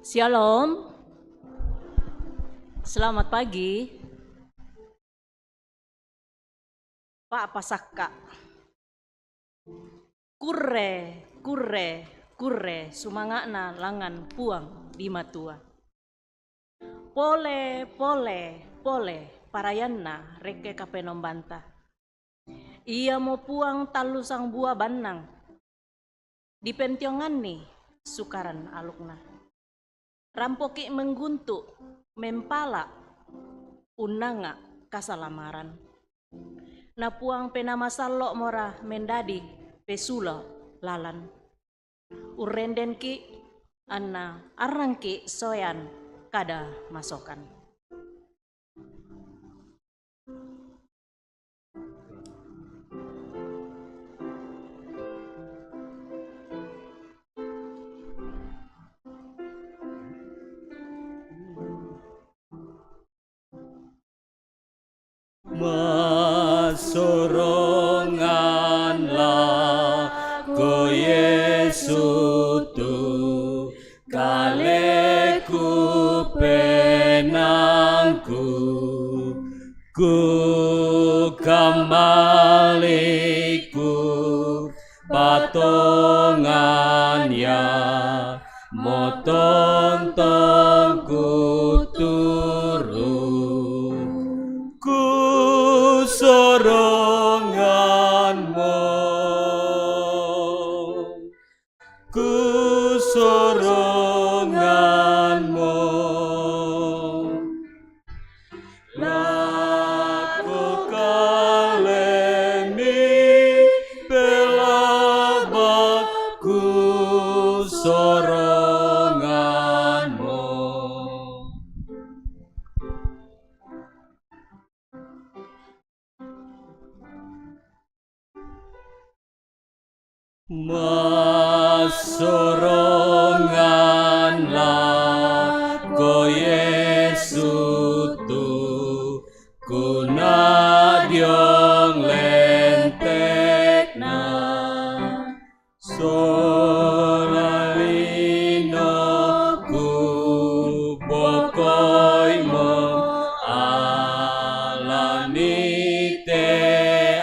Shalom, selamat pagi. Pak Pasaka. Kurre, sumangakna langan puang di matua. Pole, parayanna reke kapenom banta. Ia mau puang talu sang buah banang. Di pentiongan nih, sukaran alukna. Rampoki mengguntuk, mempala, unanga kasalamaran. Napuang penama salok mora mendadi pesula lalan. Urenden ki anna arangki soyan kada masokan. Masoronganlah ko Yesu tu kaleku penangku ku kembaliku patongan ya motong ku turu ku soronganmu ku soronganmu laku kalemi pelabak ku soronganmu. Masoronganlah ko Yesu tu kuna diong lentekna solalino ku bokoi mo alami te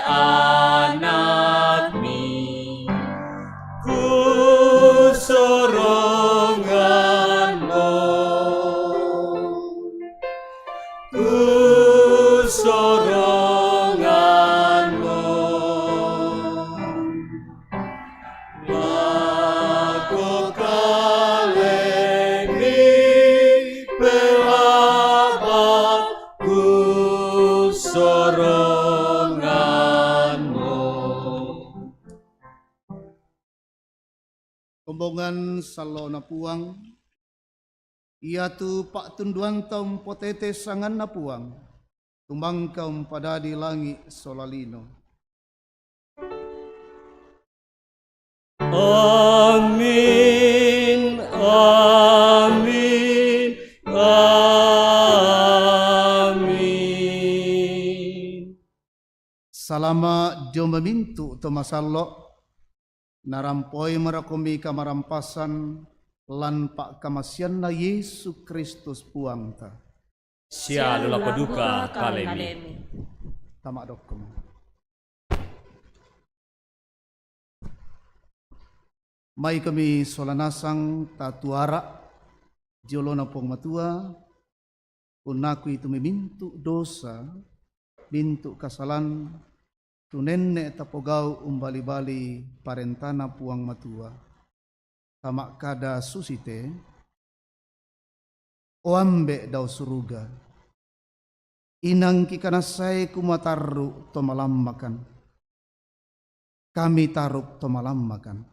anakmi ku soronganmu ku soronganmu laku kalemi pelabak ku soronganmu. Kombongan salo na puang, ia tu pak tunduan tom potete sangan na puang, tumbang kaum pada di langit solalino. Amin, amin, amin. Salama jom memintu tomasalo, narampoi merakomi kamarampasan, lan pak kamasian na Yesus Kristus puang ta. Sialulah paduka kalemi. Tamak dokum. Mai kami solanasang tatuara jolona pong matua unaku itu memintu dosa bintu kasalan tu nenek tapogau umbali-bali parentana puang matua tamak kada susite oambe dau suruga inang kikanasai kumataru to malammakan kami taruk to malammakan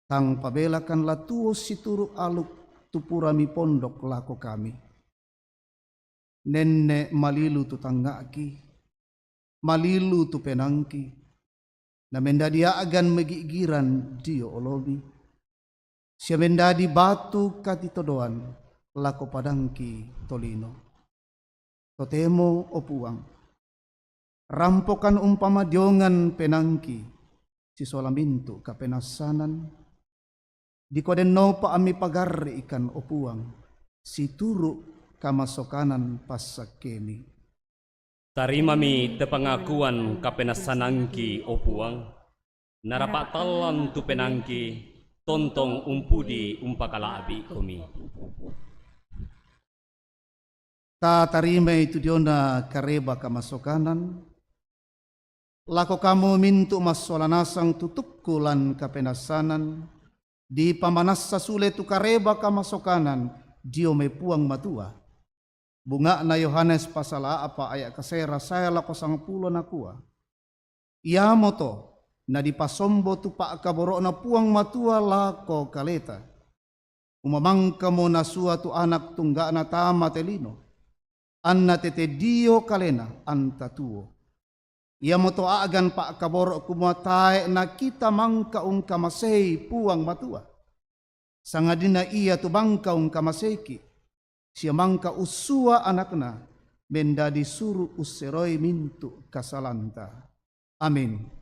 tang pabelakan latuo situru aluk tupurami pondok lako kami. Nenek malilu tu tanggaki, malilu tu penangki, na mendadi agan megigiran dio olobi. Sia mendadi batu kati todoan lako padangki tolino. Totemo opuang, rampokan umpama diongan penangki, si solamintu kapenasanan, Di koden no pa ami pagar ikan opuang, si turu kamasokanan pasak kemi. Tarima mi te pengakuan kapenasanangki opuang, narapak talan tu penangki, tontong umpudi umpakala abi komi. Ta tarima itu diona kareba kamasokanan, lako kamu mintu masolanasang tutukulan kapenasanan, di pamanasa sule tu kareba kamasokanan, dio may puang matua. Bunga na Yohanes pasala apa ayat kasera saya lako sang pulo na kuwa. Ia moto na dipasombo tu pak kaboro na puang matua lako kaleta. Umamangka mo na suatu anak tungga na tama telino. Anna tete dio kalena anta tuo. Ia moto agan pak kaboro kumatae na kita mangka kamasei puang matua. Sangadina ia tu bangka kamaseki. Siya mangka usua anakna, benda disuruh useroi mintu kasalanta. Amin.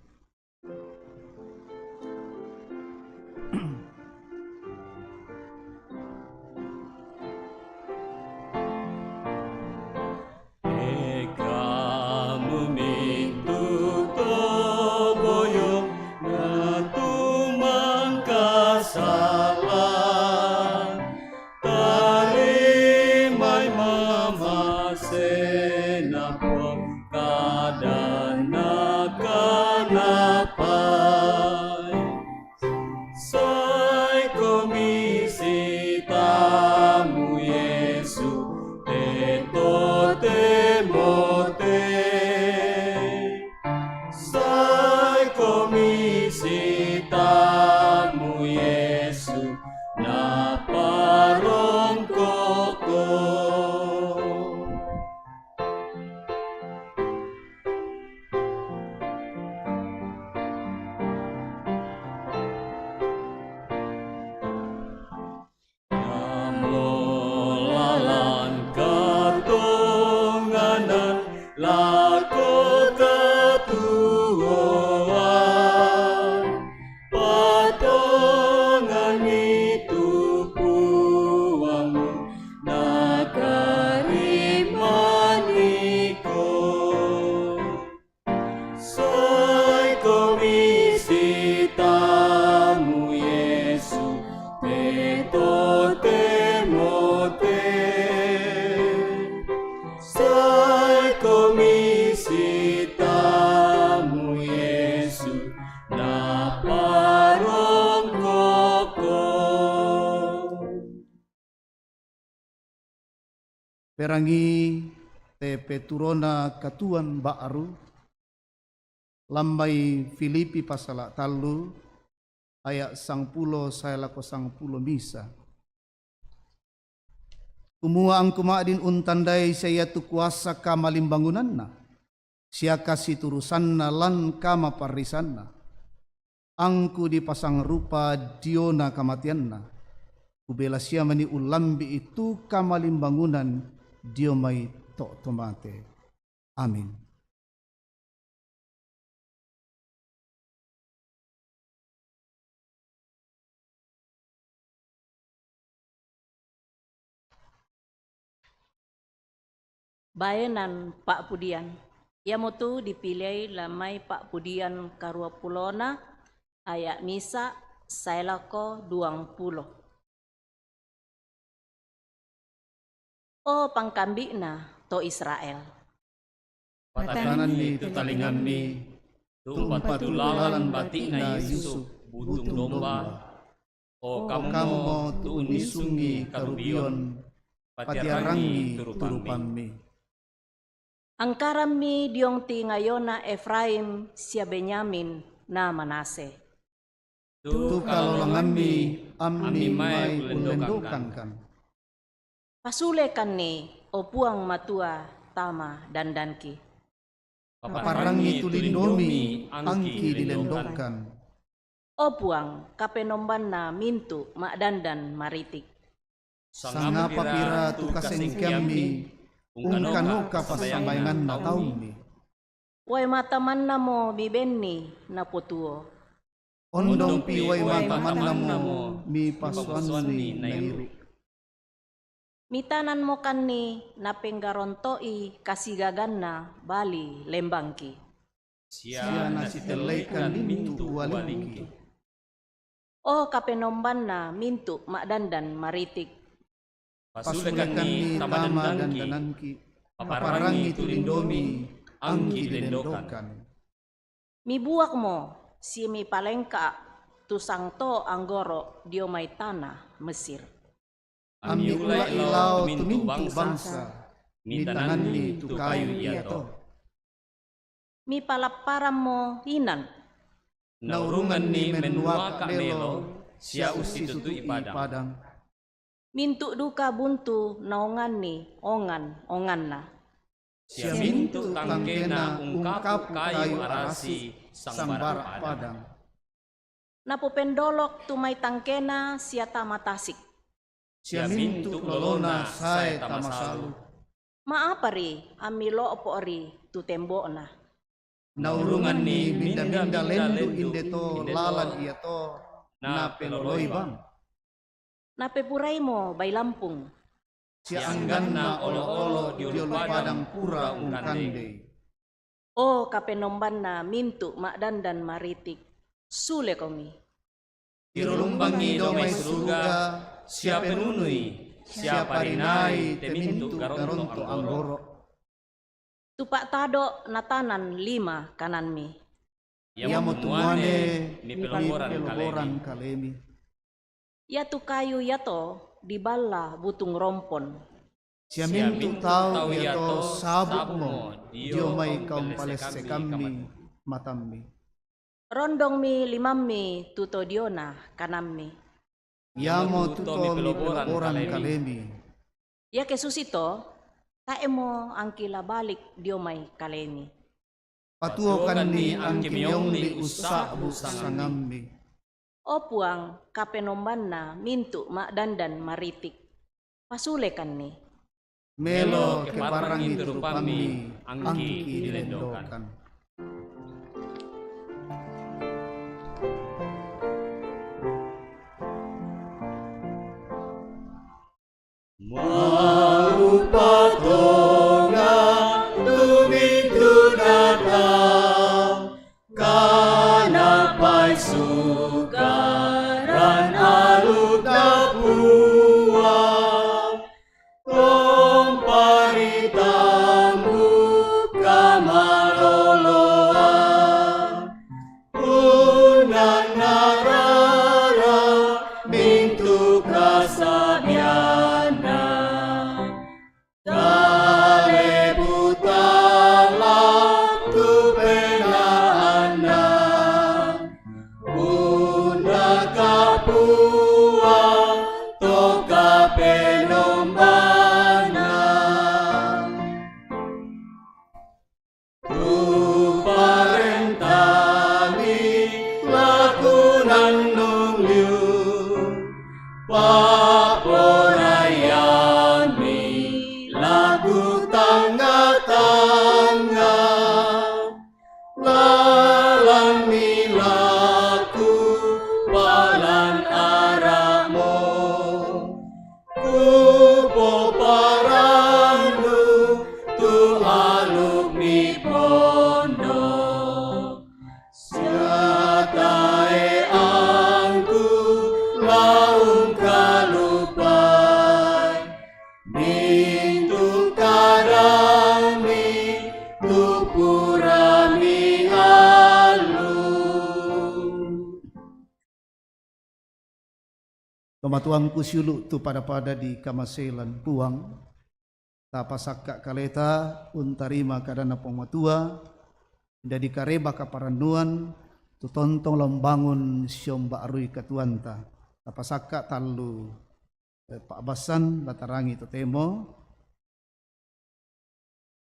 Perangi te peturona katuan ba'aru, lambai Filipi pasala talu, ayat 10 saya lako 10 misa. Kumua ang kumaadin untandai saya tu kuasa kama limbangunanna, siya kasih turusanna lan kama parisanna. Angku dipasang rupa diona kamatianna, kubela siya mani ulambi itu kama limbangunan, Dio may tok tomate. Amin. Bayanan Pak Pudian. Ia motu dipilih lamai Pak Pudian karua pulona ayat misa sailako 20. O pangkambina to Israel. Patanan ni tu talingan mi, tumpat tulalan batik na Yusuf, butung domba. O kamu mo tu unisungi karubion, patiarangi turupan mi. Angkaram mi diong ti ngayona Efraim sia Benyamin na Manase. Tu kalongan mi, amni may ulendokan kan. Pasulekan ni o puang matua tama dandanki. Paparangi tulindomi angki dilendokkan. O puang kapenomban na mintu makdandan maritik. Sanga papira tu kasengkiami ungkano ka pasambayangan na taumi. Way mataman na mo bibenni na putuo. Ondong piway piway mataman mataman mo, mi paswan paswan ni ni nairu. nairu. Mitanan mo kan ni napenggarontoi kasigagan na bali lembangki. Siya na sitelaikan mintu walingki. O kapenomban na mintu makdandan maritik. Pasulekan Pasulekan ni ni tama tamadandanki, dandananki. paparangi tulindomi, angki Angki dilendokan. dilendokan. Mibuak mo si mi palengka tusang to anggoro dio may tanah Mesir. Ami ula ilaw tumintu bangsa. Mitanan ni tu kayu iyato. Mi palaparam mo hinan. Naurungan ni menuaka melo, sia usi tutu ipadang. padang. Mintu duka buntu naungan ni ongan na. Sia mintu tangkena ungkap kayu arasi sang barak padang. Napupendolok tumay tangkena siya tamatasik. Sia mintu lolona sae tamasalu. Maapari amilo opori tu tembok na. Naurungan ni minda-minda lendu indeto lalan iyato na peloloy bang. Napepuray mo bay lampung. Sia anggan na olo-olo diolo padang pura ungkande. O kapenomban na mintu makdandan maritik. Sule komi. Irulumbangi domay surga, sia penunui, sia parinai temintu garonto anggoro. Tupak tado natanan 5 kanan mi. Ia motuane ni ni peloboran peloboran kalemi. Ya tu kayu yato di bala butung rompon. Sia mintu tau iato sabuk mo, dio may kaum palese kami matammi. Rondong mi 5 mi tuto diona kanan mi. Ia mo tuto mi peloboran kalemi. Ya kesusito, tae mo ang kilabalik dio may kalemi. Patuokan ni ang kimyong ni usa busangammi. O puang kapenomban na mintu makdandan maritik. Pasulekan ni. Melo keparangi turupami angki angki dilendokan. dilendokan. Kematuang kusyulu tu pada di kamaselan puang. Tapasaka kaleta untarima kadana pematua. Dari kareba kaparanduan tu tontong lambangun siomba arui katuanta. Tapasaka talu Pak Basan latarangi tu temo.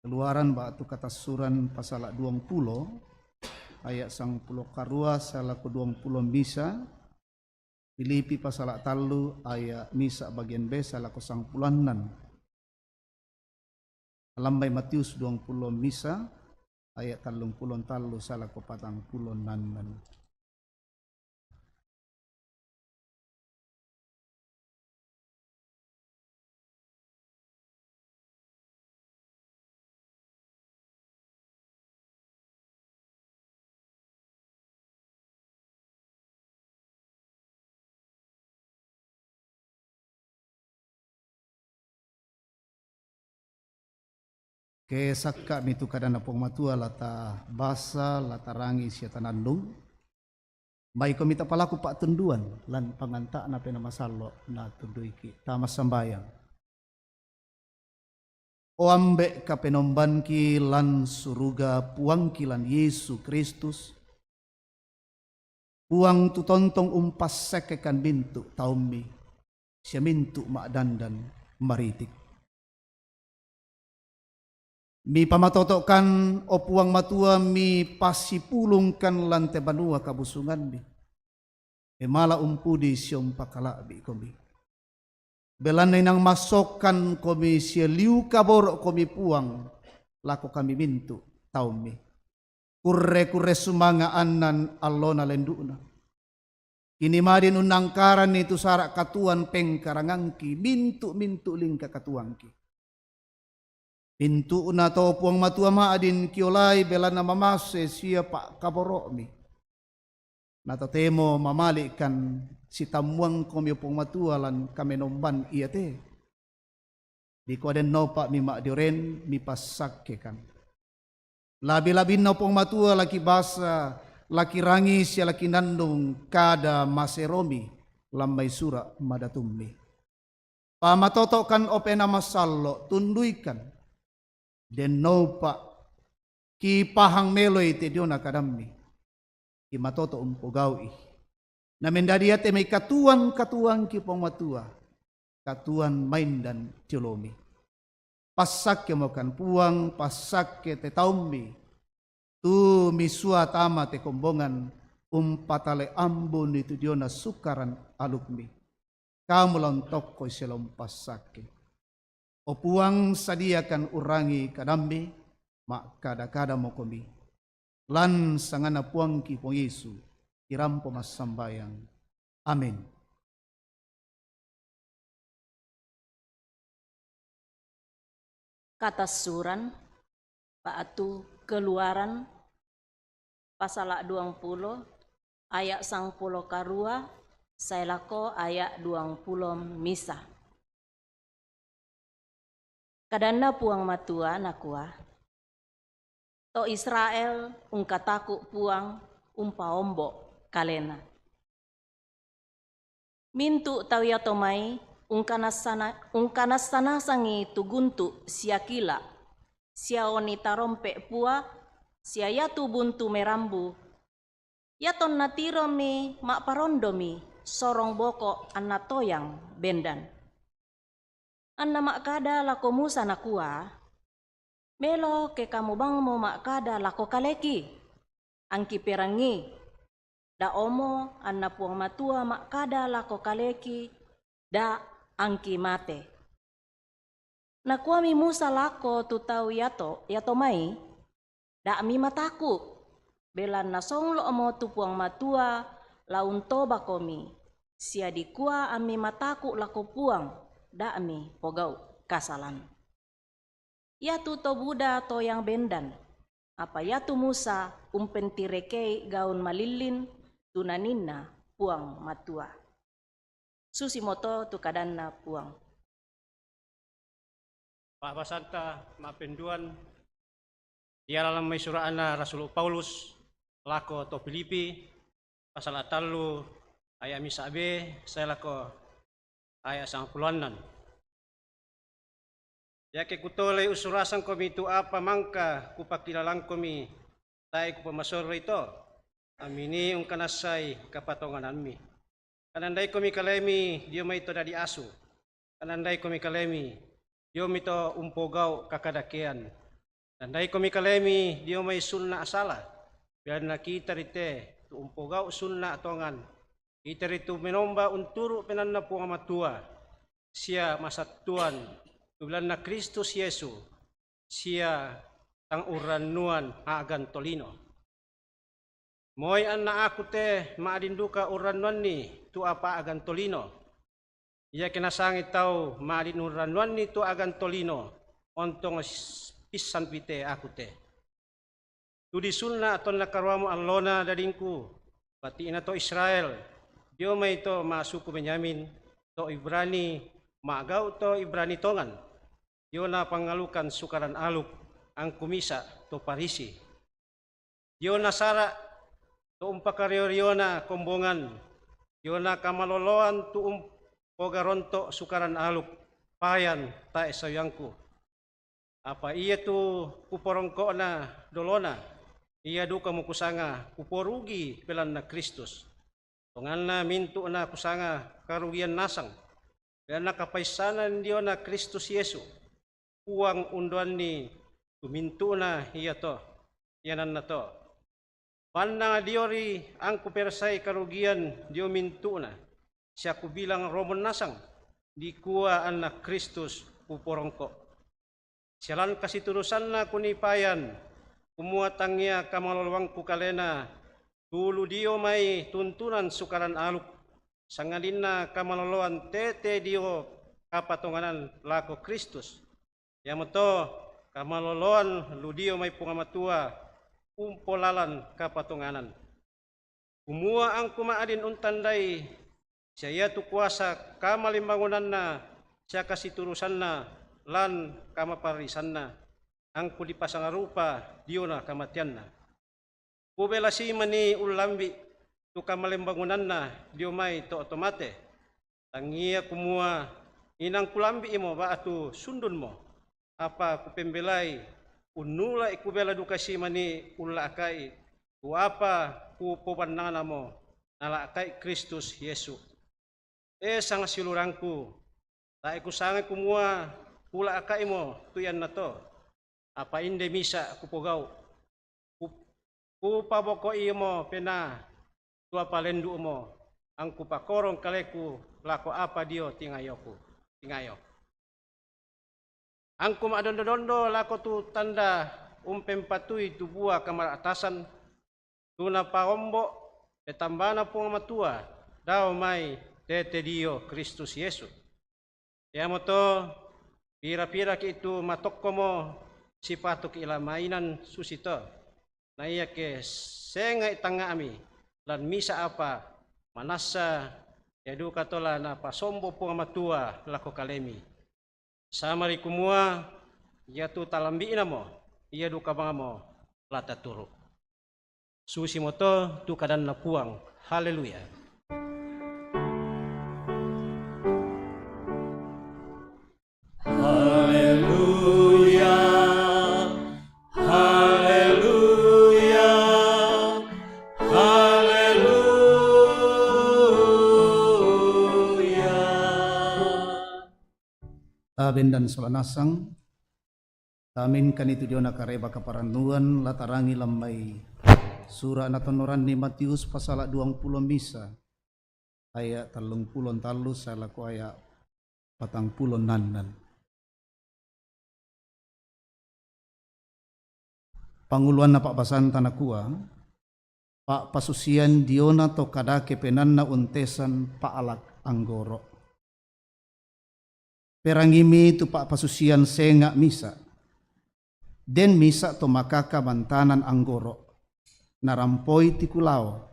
Keluaran batu kata suran pasal 20 ayat sang pulau karua salah ke 20 misa. Filipi pasal talu ayat misa bagian B salah kosang pulanan. Alambai Matius 20 misa ayat talung pulon talu salah ko patang pulon nanan. Ke sakka mitu kadana pong matua lata basa lata rangi sia tanandung. Mai ko mita palaku pak tunduan lan panganta na pena masalo na tundui ki tama sambayang. O ambe ka penomban ki lan suruga puang ki lan Yesu Kristus. Puang tu tontong umpas sekekan bintu taumi. Sia mintu mak dandan maritik. Mi pamatotokan o puang matua mi pasipulungkan lante banua kabusungan mi. E mala umpudi siom pakalabi komi. Belanay nang masokan komi siya liu kabor komi puang lako kami mintu tau mi. Kurre sumanga anan allona lenduna. Kini madin unangkaran itu sarak katuan pengkarangangki mintu ling kakatuangki. Pintu na to puang matua maadin kiolay belana mamase siya pak kaboro mi. Nato temo mamalikan si tamuang komi puang matua lan kamenomban iya te. Di ko den no pak mi mak dioren mi pasakkekan. Labi-labi no puang matua laki basa laki rangi siya laki nandung kada maseromi lambay sura madatummi. Pamatotokan opena masallo tunduikan. Den no pa ki pahang meloy te dio na kadammi ki matoto umpogawi na mendadi ate may katuan ki pong matua katuan main dan tiolomi pasak ke mokan puang pasak ke te taumbi tu misua tama te kombongan patale ambon itu dio na sukaran alukmi kamu lontok ko selom pasak ke o puang sadiakan urangi kadambi mak kada-kada mo komi lan sangana puang ki pong Yesu kirampo masambayang amin. Kata suran paatu Keluaran pasal 20 ayat 10 karua sailako ayat 20 misa. Kadana puang matua nakua. To Israel ungkataku puang umpaombo kalena. Mintu tawya tomai ungkanasana sangi tuguntu siakila. Siaoni tarompe pua siayatu buntu merambu. Yaton natiromi mak parondomi sorong boko anatoyang bendan. Anna makada lako Musa nakua, melo ke kamu bang mo makada lako kaleki, angki perangi, da omo anna puang matua makada lako kaleki, da angki mate. Nakua mi Musa lako tutau yato mai, da mi mataku, belan nasong lo omo tu puang matua laun toba komi, sia dikua ami mataku lako puang, da'mi pogau kasalan. Yatu to Buddha to yang bendan. Apa yatu Musa umpentireke gaun malilin tunanina puang matua. Susi moto tu kadanna puang. Pak Basanta mapenduan di dalam surana Rasul Paulus lako to Filipi pasal 3 ayat misabe saya lako ayat 90. Ya ke kutolay usurasan komi tu apa mangka kupakilalang komi tayo kupamasoro ito. Amini ungkanasay kapatonganan mi. Kananday komi kalemi diyo may ito dadi aso. Kananday komi kalemi diyo may ito umpogaw kakadakian. Kananday komi kalemi diyo may sunna asala. Biar nakita rite tu umpogaw sunna atongan. Kita rito menomba unturo penanna po amatua. Siya masatuan. Tulan na Kristus Yesu. Siya tang uranuan agan tolino. Moy an na ako te maadinduka uranuan ni tu apa agan tolino. Iya kinasangit tao maadin uranuan ni tu agan tolino. Ontong pisan pite ako te. Tudi sulna aton nakarwamo allona dadingku. Pati na to Israel. Diyo may ito masuko Benyamin, to Ibrani, magaw to Ibrani tongan. Diyo na pangalukan sukaran aluk, ang kumisa to Parisi. Dio nasara to umpakario na kombongan. Dio na kamaloloan to pogaronto sukaran aluk payan ta esayangku. Apa iya tu kuporongko na dolona. Iya duka mo kusanga kuporugi pelan na Kristus. Tungan na mintu na kusanga karugian nasang. Kaya nakapaisanan Dio na Kristus Yesu. Uang unduan ni tumintu na iya to. Yanan na to. Panang diori ang kupersay karugian Dio mintu na. Siya kubilang Roman nasang. Di kuwa an na Kristus kuporongko. Siyalan kasiturusan na kunipayan. Kumuatang niya kamalulwang kukalena. Tulu Dio may tuntunan sukaran aluk. Sangalin na kamaluluan tete Dio kapatunganan lako Kristus. Yamoto kamaluluan ludio may pungamatua umpolalan kapatunganan. Kumua ang kumaadin untanday siya tu kuasa kamalimbangunan na siya kasiturusan na lan kamaparisan na ang kulipasangarupa Dio na kamatian na. Kubelasi mani ulambi tu kamalimbangunan na Dio may to otomate. Tangia kumua inang kulambi imo ba atu sundun mo. Apa kupembelai unula ikubela dukasi mani ulla akai ku apa ku popanana mo nala akai Kristus Yesu. Sang silurangku ta iku sangat kumua ula akai mo tuyan na to. Apa inde misa kupogau ku paboko imo pena tua palendu mo ang kupakorong kaleku lako apa Dio tingayoku tingayo. Ang kumadondo-dondo lako tu tanda umpempatui tu buah kamar atasan tu na paombo etambana pung matua daw may tete Dio Kristus Yesu. Yamo to pira-pira ki itu matokko mo sipatok ila mainan susito. Na iya ke senga itanga ami lan misa apa manasa yadu katola na pasombo pung matua lako kalemi. Samari kumua ia tu talambi inamo ia duka bangamo lata turu. Susi moto tu kadan na puang. Haleluya. Haleluya. Haleluya. Haleluya. Aben dan solanasang tamin kanito Dio na kareba kaparanduan latarangi lamay sura na tonoran ni Matius pasala 20 misa ayat 30 sa lako ayat 40 nanan. Panguluan na papasan tanakua pa pasusian Dio na to kadake penan na untesan paalak anggoro. Perangimi tu pa pasusian senga misa. Den misa to makaka bantanan anggoro. Narampoy ti kulao.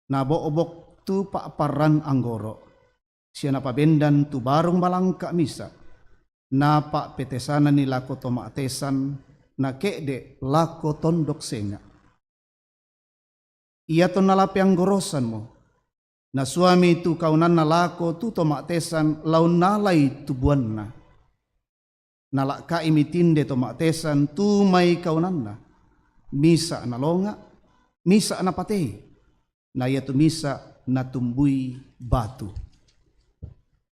Naboobok tu pa paran anggoro. Siya napabendan tu barong malangka misa. Napa petesanan ni lako to maatesan na kede lako tondok senga. Iya to nalapi anggorosan mo. Na suami tu kaunan na lako tu tomatesan laun nalay tubuan na. Nalaka imitinde tomatesan tu may kaunan na. Misa na longa, misa na patay. Na iya tu misa na tumbuy batu.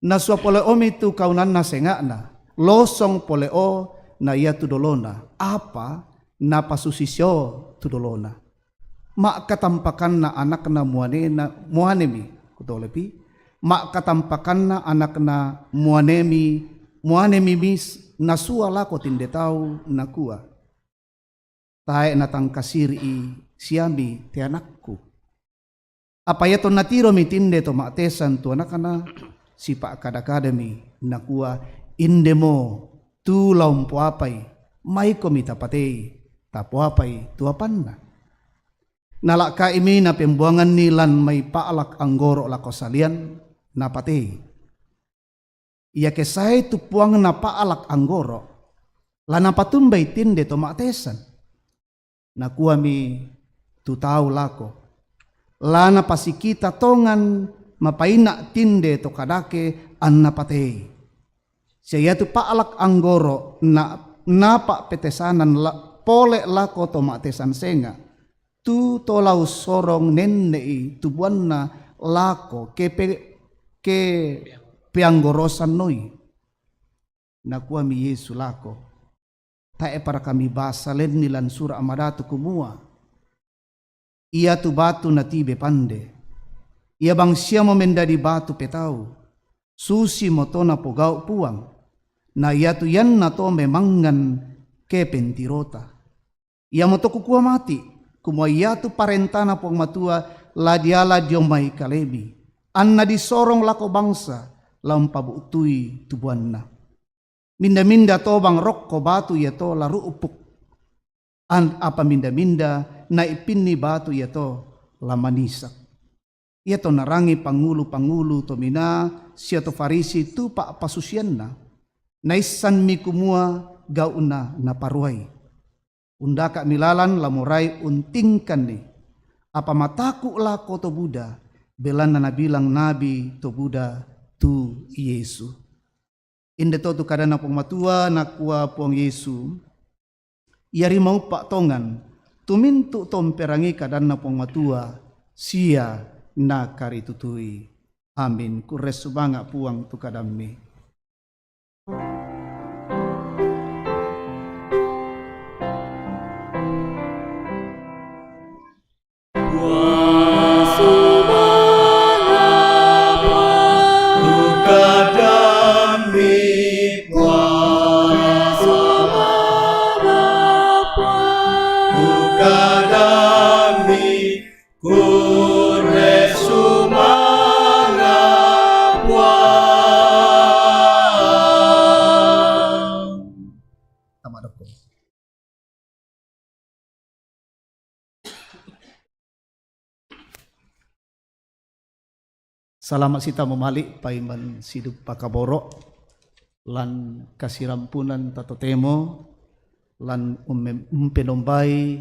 Na sua poleo tu kaunan na senga na. Losong poleo na iya tu dolona. Apa na pasusisyo tu dolona. Mak katampakan na anak na muanemi kutolepi mak katampakan na anak na muanemi mis nasua lako tindetau nakua tae natang kasiri siami te anakku apa yato natiro mitinde to matesan tu anakana sipa kadakadami nakua indemo tu laumpo apai mai komita patei tapo apai tuapan na. Nalaka imi na pembuangan nilan may paalak anggoro lako salian na pati. Iya kesay tupuang na paalak anggoro Lana patumbay tinde to matesan. Nakuha mi tu tau lako. Lana pasikita tongan mapaina tinde to kadake anna patei. Siya tu paalak anggoro na napa petesanan pole lako to matesan senga. Tu tolau sorong nennei tubuan na lako ke pianggorosan noi. Nakuha mi Yesu lako. Tae para kami basalen nilan sura amadatu kumua. Ia tu batu na tibe pande. Ia bang siya mo mendadi batu petau. Susi mo to na pogau puang. Na ia tu yan na to memangan ke pentirota. Ia mo to kukua mati. Kumua ia tu parentana pong matua ladiala diomai kalebi. Anna disorong lako bangsa lampabutui tubuanna. Minda-minda to bang rokko batu ya to laru upuk. Apa minda-minda na ipinni batu ya to lamanisak. Ia to narangi pangulu-pangulu to mina siya to farisi tu pa pasusian na. Naisan mi kumua gauna na paruay. Undaka milalan lamuray untingkan ni. Apa mataku lako to Buddha. Belan na nabilang nabi to Buddha tu Yesu. Inde to tu kadana pong matua nakua pong Yesu. Iari mau pak tongan. Tumintu tom perangi kadana pong matua. Sia na karitutui. Amin. Kures subanga puang tu kadami. Salamat sita memalik paiman sidup pakaboro lan kasirampunan tatotemo lan umpenombai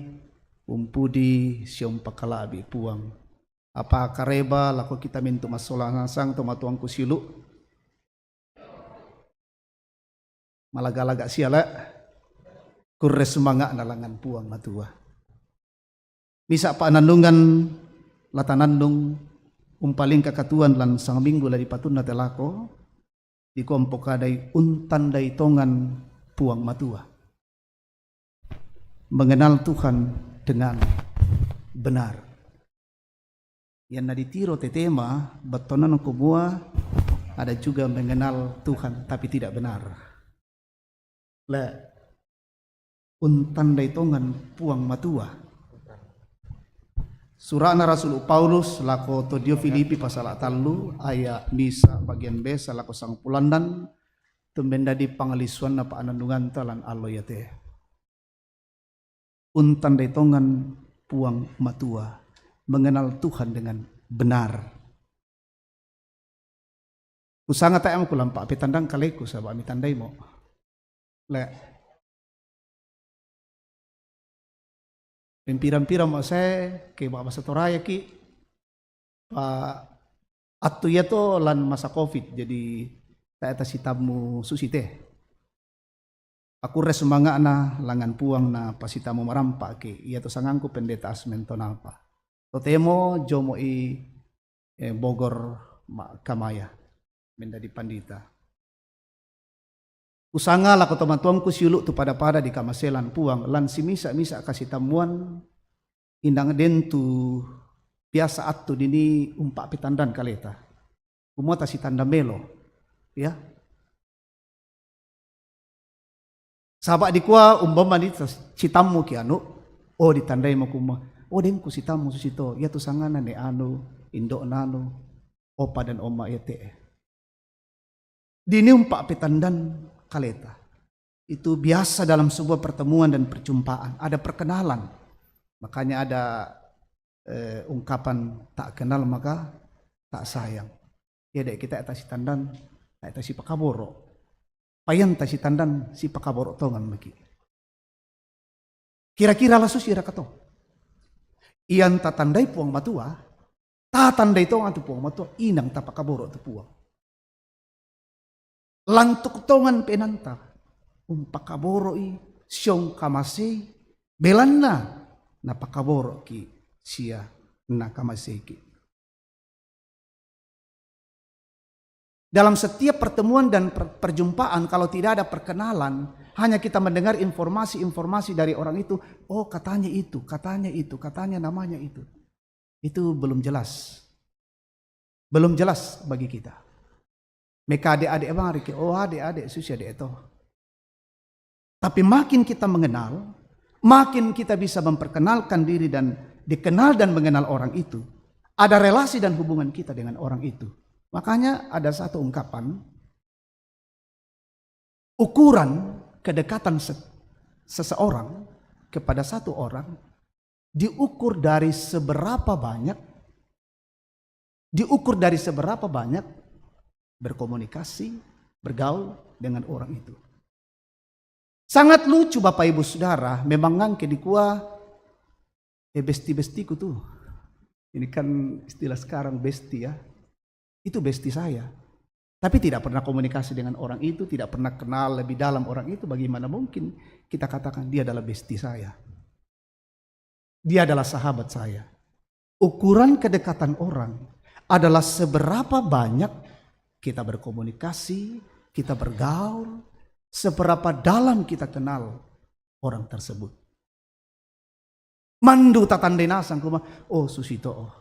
umpudi siom pakalabi puang apa kareba lako kita mintu masola nasang tomatuang kusilu malagalaga siala kurres semangat nalangan puang matua misa pa nandungan latanandung umpaling kakatuan lan sang minggu ladi patun na telako di kompokadai untandai tongan puang matua mengenal Tuhan dengan benar yang naditiro tetema batonan kubua ada juga mengenal Tuhan tapi tidak benar la untandai tongan puang matua Surana Rasul Paulus lako to dio Filipi pasal 3 ayat misa bagian B salako sang pulandan tumbenda di pangalisuan na paanandungan talan allo yate. Untan tongan puang matua mengenal Tuhan dengan benar. Kusanga tayo mo kulampa pitandang kaleku sa ba mitanday mo. Le Pimpiram-piram mo saya kay baka sa toraya ki atto yato lan masa COVID jadi taeta sitab mo susite. Aku res sumanga na langan puang na pasita mo marampa ki iya to sangangku pendeta asmento napa. Totemo jomo Bogor kamaya menda di pandita. Usanga lako tomatuang kusiulu tu pada di kamaselan puang lan si misa kasih tamuan indang den tu biasa attu dini umpak pitandan kaleta. Kumota si tanda melo ya. Sabak dikua umpama di citamu ki anu oh ditandai mo kuma oh den ku sitamu susito ya tu sangana ne anu indo nanu opa dan oma yete. Dini umpak pitandan kaleta. Itu biasa dalam sebuah pertemuan dan perjumpaan. Ada perkenalan. Makanya ada ungkapan tak kenal maka tak sayang. Ya dek kita etasi tandan, tak etasi pakaboro. Payanta si tandan si pakaboro tongan maki. Kira-kira lasu sira kato. Iyan tatandai puang matua, tatandai tongan tu puang matua, inang tapakaboro tu puang. Lantuk tongan penanta, pakaboro i, siyong kamasi, belanna, napakaboro ki siya na kamasi ki. Dalam setiap pertemuan dan perjumpaan, kalau tidak ada perkenalan, hanya kita mendengar informasi-informasi dari orang itu, oh katanya itu, katanya namanya itu. Itu belum jelas. Belum jelas bagi kita. Mereka adik-adik bang, oh adik-adik, susi adik itu. Tapi makin kita mengenal, makin kita bisa memperkenalkan diri dan dikenal dan mengenal orang itu. Ada relasi dan hubungan kita dengan orang itu. Makanya ada satu ungkapan, ukuran kedekatan seseorang kepada satu orang diukur dari seberapa banyak berkomunikasi, bergaul dengan orang itu. Sangat lucu Bapak Ibu Saudara, memang ngangke di kuah besti-bestiku tuh. Ini kan istilah sekarang besti ya. Itu besti saya. Tapi tidak pernah komunikasi dengan orang itu, tidak pernah kenal lebih dalam orang itu. Bagaimana mungkin kita katakan dia adalah besti saya? Dia adalah sahabat saya. Ukuran kedekatan orang adalah seberapa banyak kita berkomunikasi, kita bergaul, seberapa dalam kita kenal orang tersebut. Mandu tatandena sangkuma, oh Susito, oh,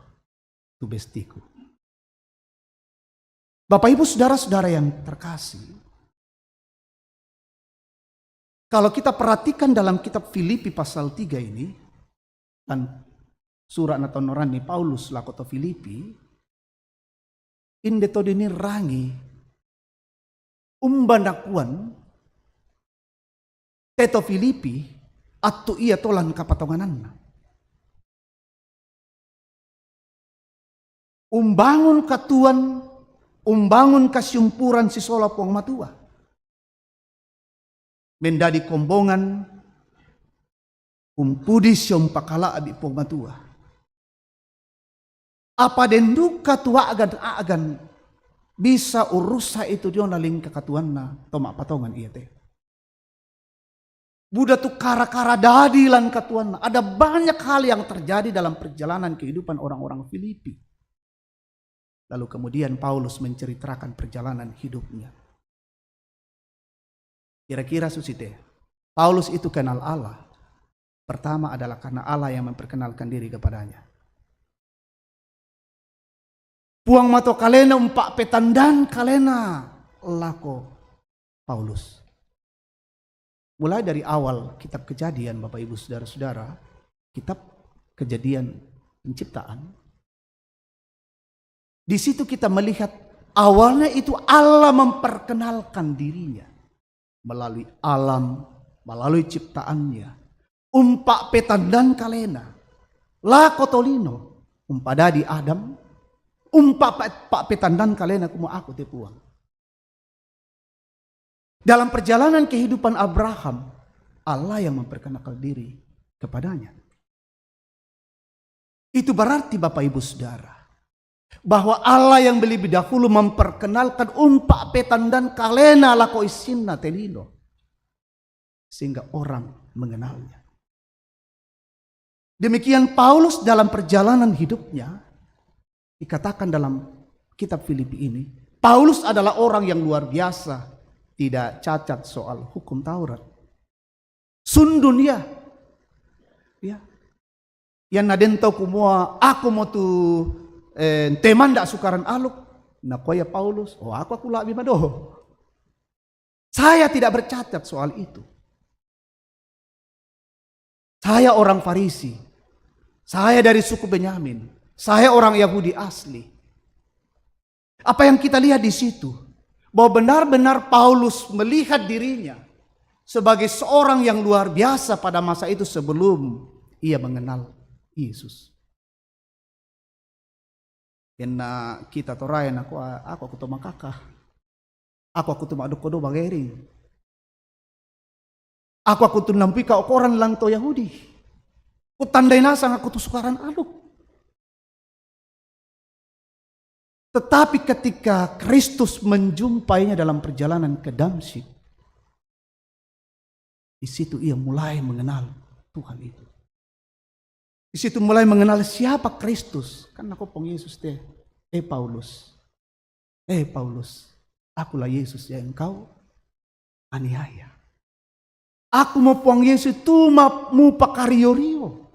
itu bestiku. Bapak Ibu Saudara-saudara yang terkasih, kalau kita perhatikan dalam kitab Filipi pasal 3 ini, dan surat natonorani Paulus lakoto Filipi, indeto dini rangi, umbanakuan, teto Filipi, atau ia tolan kapatongananna. Umbangun katuan, umbangun kasyumpuran si sola puang matua. Mendadi kombongan, umpudis yung pakala abi puang matua. Apa denduka tua agan bisa urusa itu dia naling kakatuan na tomak patongan iya teh. Buddha tu kara-kara dadilan katuan na. Ada banyak hal yang terjadi dalam perjalanan kehidupan orang-orang Filipi. Lalu kemudian Paulus menceritakan perjalanan hidupnya. Kira-kira susite, Paulus itu kenal Allah. Pertama adalah karena Allah yang memperkenalkan diri kepadanya. Puang mato kalena umpak petandan kalena lako Paulus. Mulai dari awal kitab Kejadian Bapak Ibu Saudara-saudara, kitab Kejadian penciptaan. Di situ kita melihat awalnya itu Allah memperkenalkan dirinya melalui alam, melalui ciptaannya. Umpak petandan kalena, lako tolino, umpadadi Adam, umpak petandan kalena kuma aku tepuang. Dalam perjalanan kehidupan Abraham, Allah yang memperkenalkan diri kepadanya. Itu berarti Bapak Ibu Saudara, bahwa Allah yang lebih dahulu memperkenalkan umpak petandan kalena lako isinna telino. Sehingga orang mengenalnya. Demikian Paulus dalam perjalanan hidupnya, dikatakan dalam kitab Filipi ini, Paulus adalah orang yang luar biasa, tidak cacat soal hukum Taurat. Sundun ya. Yang nadento kumua aku mau tu teman dak sukaran aluk, nakoya Paulus, oh aku labi madoh. Saya tidak bercacat soal itu. Saya orang Farisi. Saya dari suku Benyamin. Saya orang Yahudi asli. Apa yang kita lihat di situ? Bahwa benar-benar Paulus melihat dirinya sebagai seorang yang luar biasa pada masa itu sebelum ia mengenal Yesus. Kena kita torayan aku tu makakah. Aku tu maduk kodo bagering. Aku tunampi ka okoran lang to Yahudi. Kutandai nasang aku tu sukaran aluk. Tetapi ketika Kristus menjumpainya dalam perjalanan ke Damsyik, di situ ia mulai mengenal Tuhan itu. Di situ mulai mengenal siapa Kristus. Kan aku pong Yesus deh. Paulus. Paulus, akulah Yesus yang engkau aniaya. Aku mau pong Yesus tu mu pakario-rio.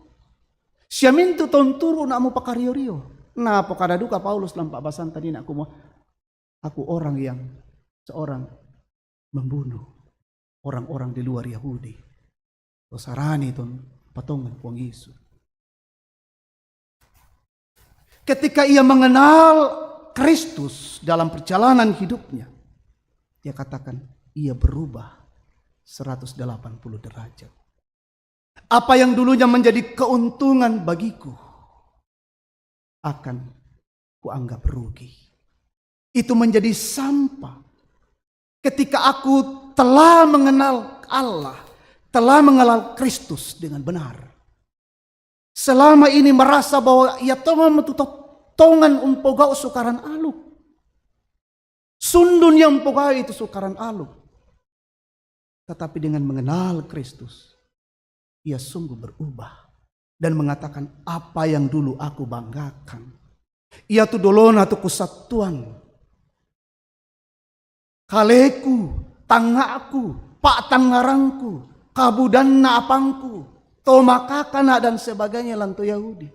Siamintu tonturu nak mu pakario-rio. Nah, pokada duka Paulus lampak basan tadi aku orang yang seorang membunuh orang-orang di luar Yahudi. Tosarani ton patongan pong Yesus. Ketika ia mengenal Kristus dalam perjalanan hidupnya, dia katakan ia berubah 180 derajat. Apa yang dulunya menjadi keuntungan bagiku akan kuanggap rugi. Itu menjadi sampah. Ketika aku telah mengenal Allah, telah mengenal Kristus dengan benar. Selama ini merasa bahwa ia tongan umpogau sukaran aluk. Sundun yang umpogau itu sukaran aluk. Tetapi dengan mengenal Kristus, ia sungguh berubah. Dan mengatakan apa yang dulu aku banggakan. Ia tu dolona tu kusatuan. Kaleku, tangaku, pak tangarangku, kabudanna apangku, tomakakana dan sebagainya lanto Yahudi.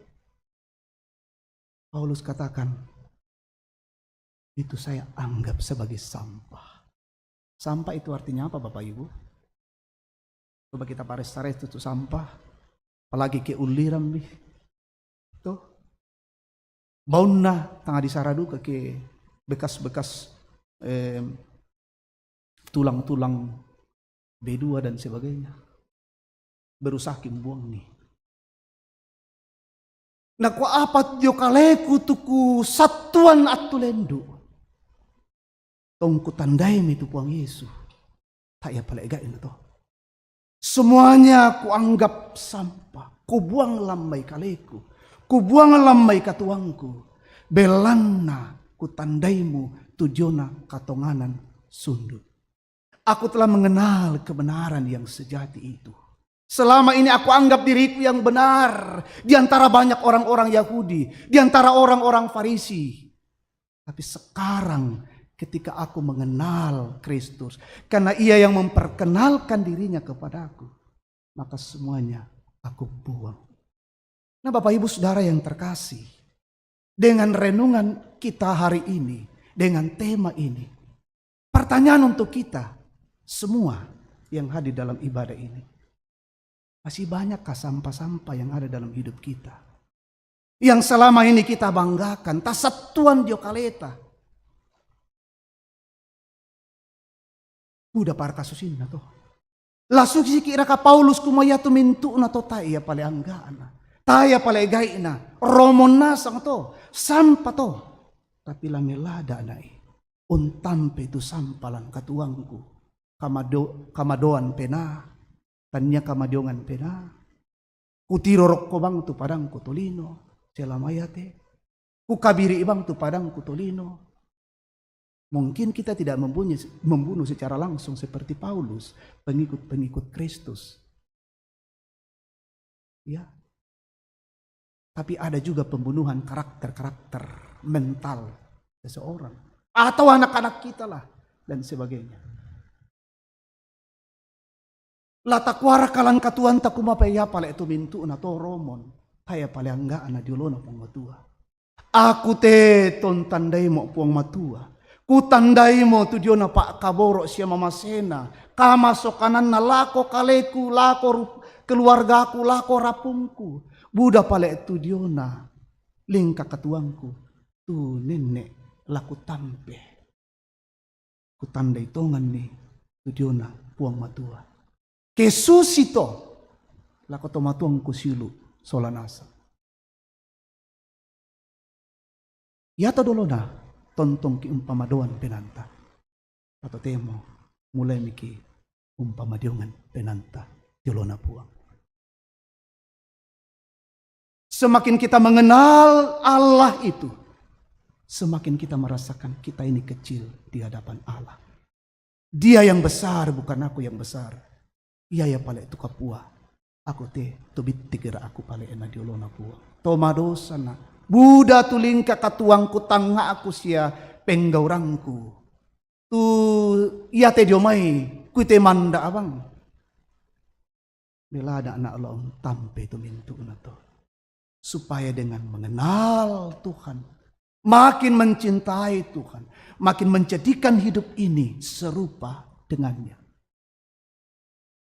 Paulus katakan, itu saya anggap sebagai sampah. Sampah itu artinya apa Bapak Ibu? Coba kita pares-pares itu sampah. Apalagi ke uliram nih. Tuh. Bauna tengah disaradu ke bekas-bekas tulang-tulang B2 dan sebagainya. Berusaha buang nih. Nah ku apa tio kaleku tuku satuan atulendu. Tongku tandai itu puang Yesus. Tak ya palega ini toh. Semuanya ku anggap sampah. Ku buang lambai kaleku. Ku buang lambai katuangku. Belanna ku tandaimu tujuana katonganan sundut. Aku telah mengenal kebenaran yang sejati itu. Selama ini aku anggap diriku yang benar. Di antara banyak orang-orang Yahudi. Di antara orang-orang Farisi. Tapi sekarang ketika aku mengenal Kristus. Karena ia yang memperkenalkan dirinya kepadaku. Maka semuanya aku buang. Nah Bapak Ibu Saudara yang terkasih. Dengan renungan kita hari ini. Dengan tema ini. Pertanyaan untuk kita. Semua yang hadir dalam ibadah ini. Masih banyakkah sampah-sampah yang ada dalam hidup kita? Yang selama ini kita banggakan. Tasatuan dio kaleta. Udah par kasus ini na toh. Lasu si kira ka Paulus kumaya tu mintu na to taya pale anggaana. Taya pale gaina. Romon nasang to. Sampah to. Tapi lamelada nai. Untampe tu sampalan katuangku. Kamadoan pena. Tanya kamadiongan pena. Kutiro rokko bang tu padang kutulino. Selamayate. Kukabiri ibang tu padang kutulino. Mungkin kita tidak membunuh secara langsung seperti Paulus. Pengikut-pengikut Kristus. Ya. Tapi ada juga pembunuhan karakter-karakter mental seseorang. Atau anak-anak kita lah. Dan sebagainya. Latakwara kalan katuan takumapaya pala itu mintu na to romon. Kaya pala angga na diolona puang matua. Aku te ton tandai mo puang matua. Ku tandai mo tu diona pak kaboro siya mamasena. Kamasokanan na lako kaleku, lako keluargaku, lako rapungku. Buda pala itu diona. Lingka katuangku. Tu nenek laku tampe. Ku tandai tongan ni tu diona puang matua. Kesusito lako tomatuang kusilu solanasa. Yato dolo na tontong ki umpamadoan penanta. Atau temo mulai miki umpama diongan penanta jolona puang. Semakin kita mengenal Allah itu, semakin kita merasakan kita ini kecil di hadapan Allah. Dia yang besar, bukan aku yang besar. Ia ya pale tu kapua. Aku te tubit tikira aku pale ena diolona pua. Toma dosana. Buddha tulingka katuangku tanga aku sia penggaurangku. Tu ia te diomai kuite manda abang. Bela ada anak Allah tampe tu mintu na to. Supaya dengan mengenal Tuhan, makin mencintai Tuhan, makin menjadikan hidup ini serupa dengannya.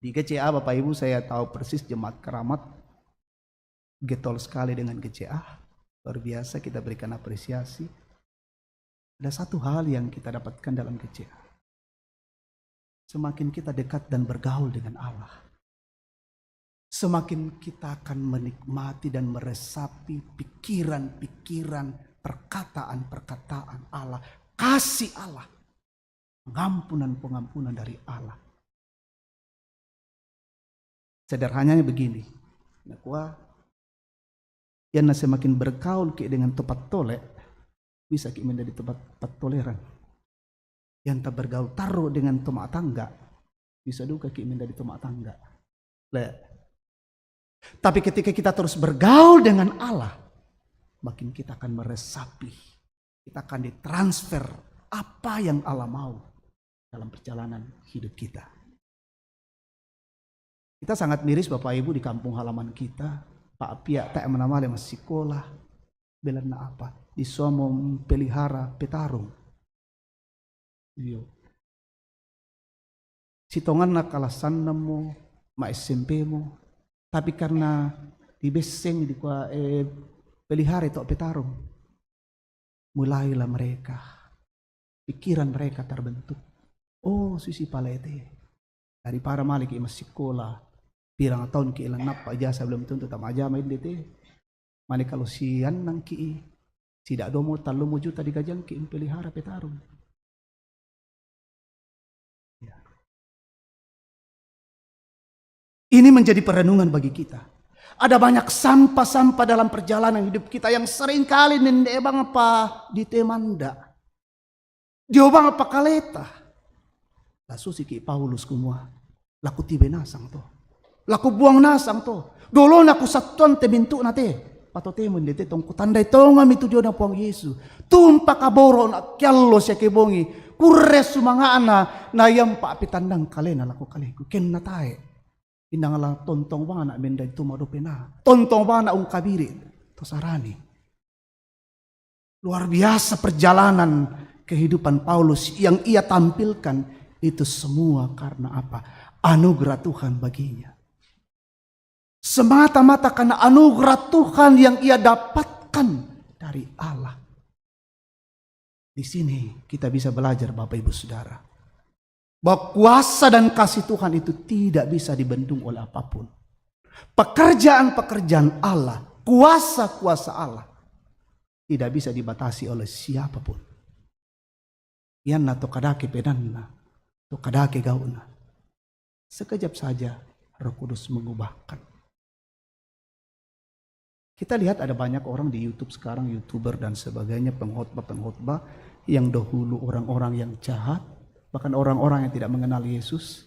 Di GCA Bapak Ibu saya tahu persis jemaat Keramat getol sekali dengan GCA. Luar biasa, kita berikan apresiasi. Ada satu hal yang kita dapatkan dalam GCA. Semakin kita dekat dan bergaul dengan Allah, semakin kita akan menikmati dan meresapi pikiran-pikiran, perkataan-perkataan Allah, kasih Allah, pengampunan-pengampunan dari Allah. Sederhananya begini, yang semakin bergaul dengan tempat tolek, bisa menjadi tempat toleran. Yang tak bergaul taruh dengan tomak tangga, bisa juga menjadi tomak tangga. Tapi ketika kita terus bergaul dengan Allah, makin kita akan meresapi, kita akan ditransfer apa yang Allah mau dalam perjalanan hidup kita. Kita sangat miris Bapak Ibu di kampung halaman kita, Pak Pia tak menamale masih sekolah, belana apa, di somom pelihara petarung. Sitongan na kalasan namo, ma SMP mo, tapi karena di beseng di pelihara itu petarung, mulailah mereka, pikiran mereka terbentuk. Oh, sisi palete dari para malik masih sekolah, pirang tahun ki ilang napa jasa belum tentu tam aja main dete. Mani kalau sian nang ki tidak domo talumu juta digajang ki pelihara petarung. Ya. Ini menjadi perenungan bagi kita. Ada banyak sampah-sampah dalam perjalanan hidup kita yang sering kali nende bang apa di temanda. Dia bang apa kaleta. Lalu si Paulus kumua, laku tibe nasang to. Laku buang nasang to. Dolo naku satuan te bintu nate. Patote mendete tongku tandai tonga mitu dia na puang Yesus. Tumpa kaboro na kyallo siya kebongi. Kures sumanga ana na yampa pitandang kalena laku kaleku ken natae. Inangala tontong ba na menda itu madopena. Tontong ba na kabiri to sarani. Luar biasa perjalanan kehidupan Paulus yang ia tampilkan itu semua karena apa? Anugerah Tuhan baginya. Semata-mata karena anugerah Tuhan yang ia dapatkan dari Allah. Di sini kita bisa belajar Bapak Ibu Saudara, bahwa kuasa dan kasih Tuhan itu tidak bisa dibendung oleh apapun. Pekerjaan-pekerjaan Allah, kuasa-kuasa Allah tidak bisa dibatasi oleh siapapun. Yanna to kadake pedanna, to kadake gauna. Sekejap saja Roh Kudus mengubahkan. Kita lihat ada banyak orang di YouTube sekarang, YouTuber dan sebagainya, pengkhotbah yang dahulu orang-orang yang jahat, bahkan orang-orang yang tidak mengenal Yesus,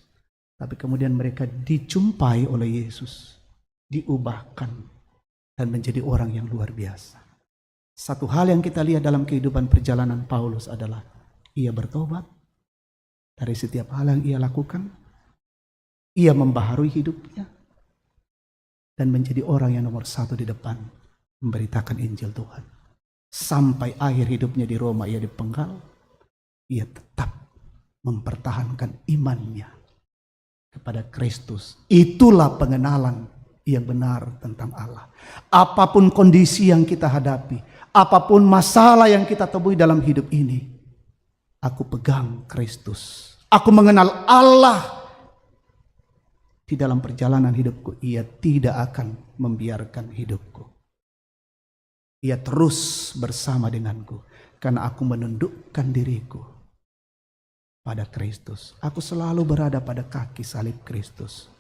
tapi kemudian mereka dijumpai oleh Yesus, diubahkan dan menjadi orang yang luar biasa. Satu hal yang kita lihat dalam kehidupan perjalanan Paulus adalah ia bertobat dari setiap hal yang ia lakukan, ia membaharui hidupnya dan menjadi orang yang nomor satu di depan memberitakan Injil Tuhan. Sampai akhir hidupnya di Roma ia dipenggal, ia tetap mempertahankan imannya kepada Kristus. Itulah pengenalan yang benar tentang Allah. Apapun kondisi yang kita hadapi, apapun masalah yang kita temui dalam hidup ini, aku pegang Kristus. Aku mengenal Allah. Di dalam perjalanan hidupku, ia tidak akan membiarkan hidupku. Ia terus bersama denganku, karena aku menundukkan diriku pada Kristus. Aku selalu berada pada kaki salib Kristus.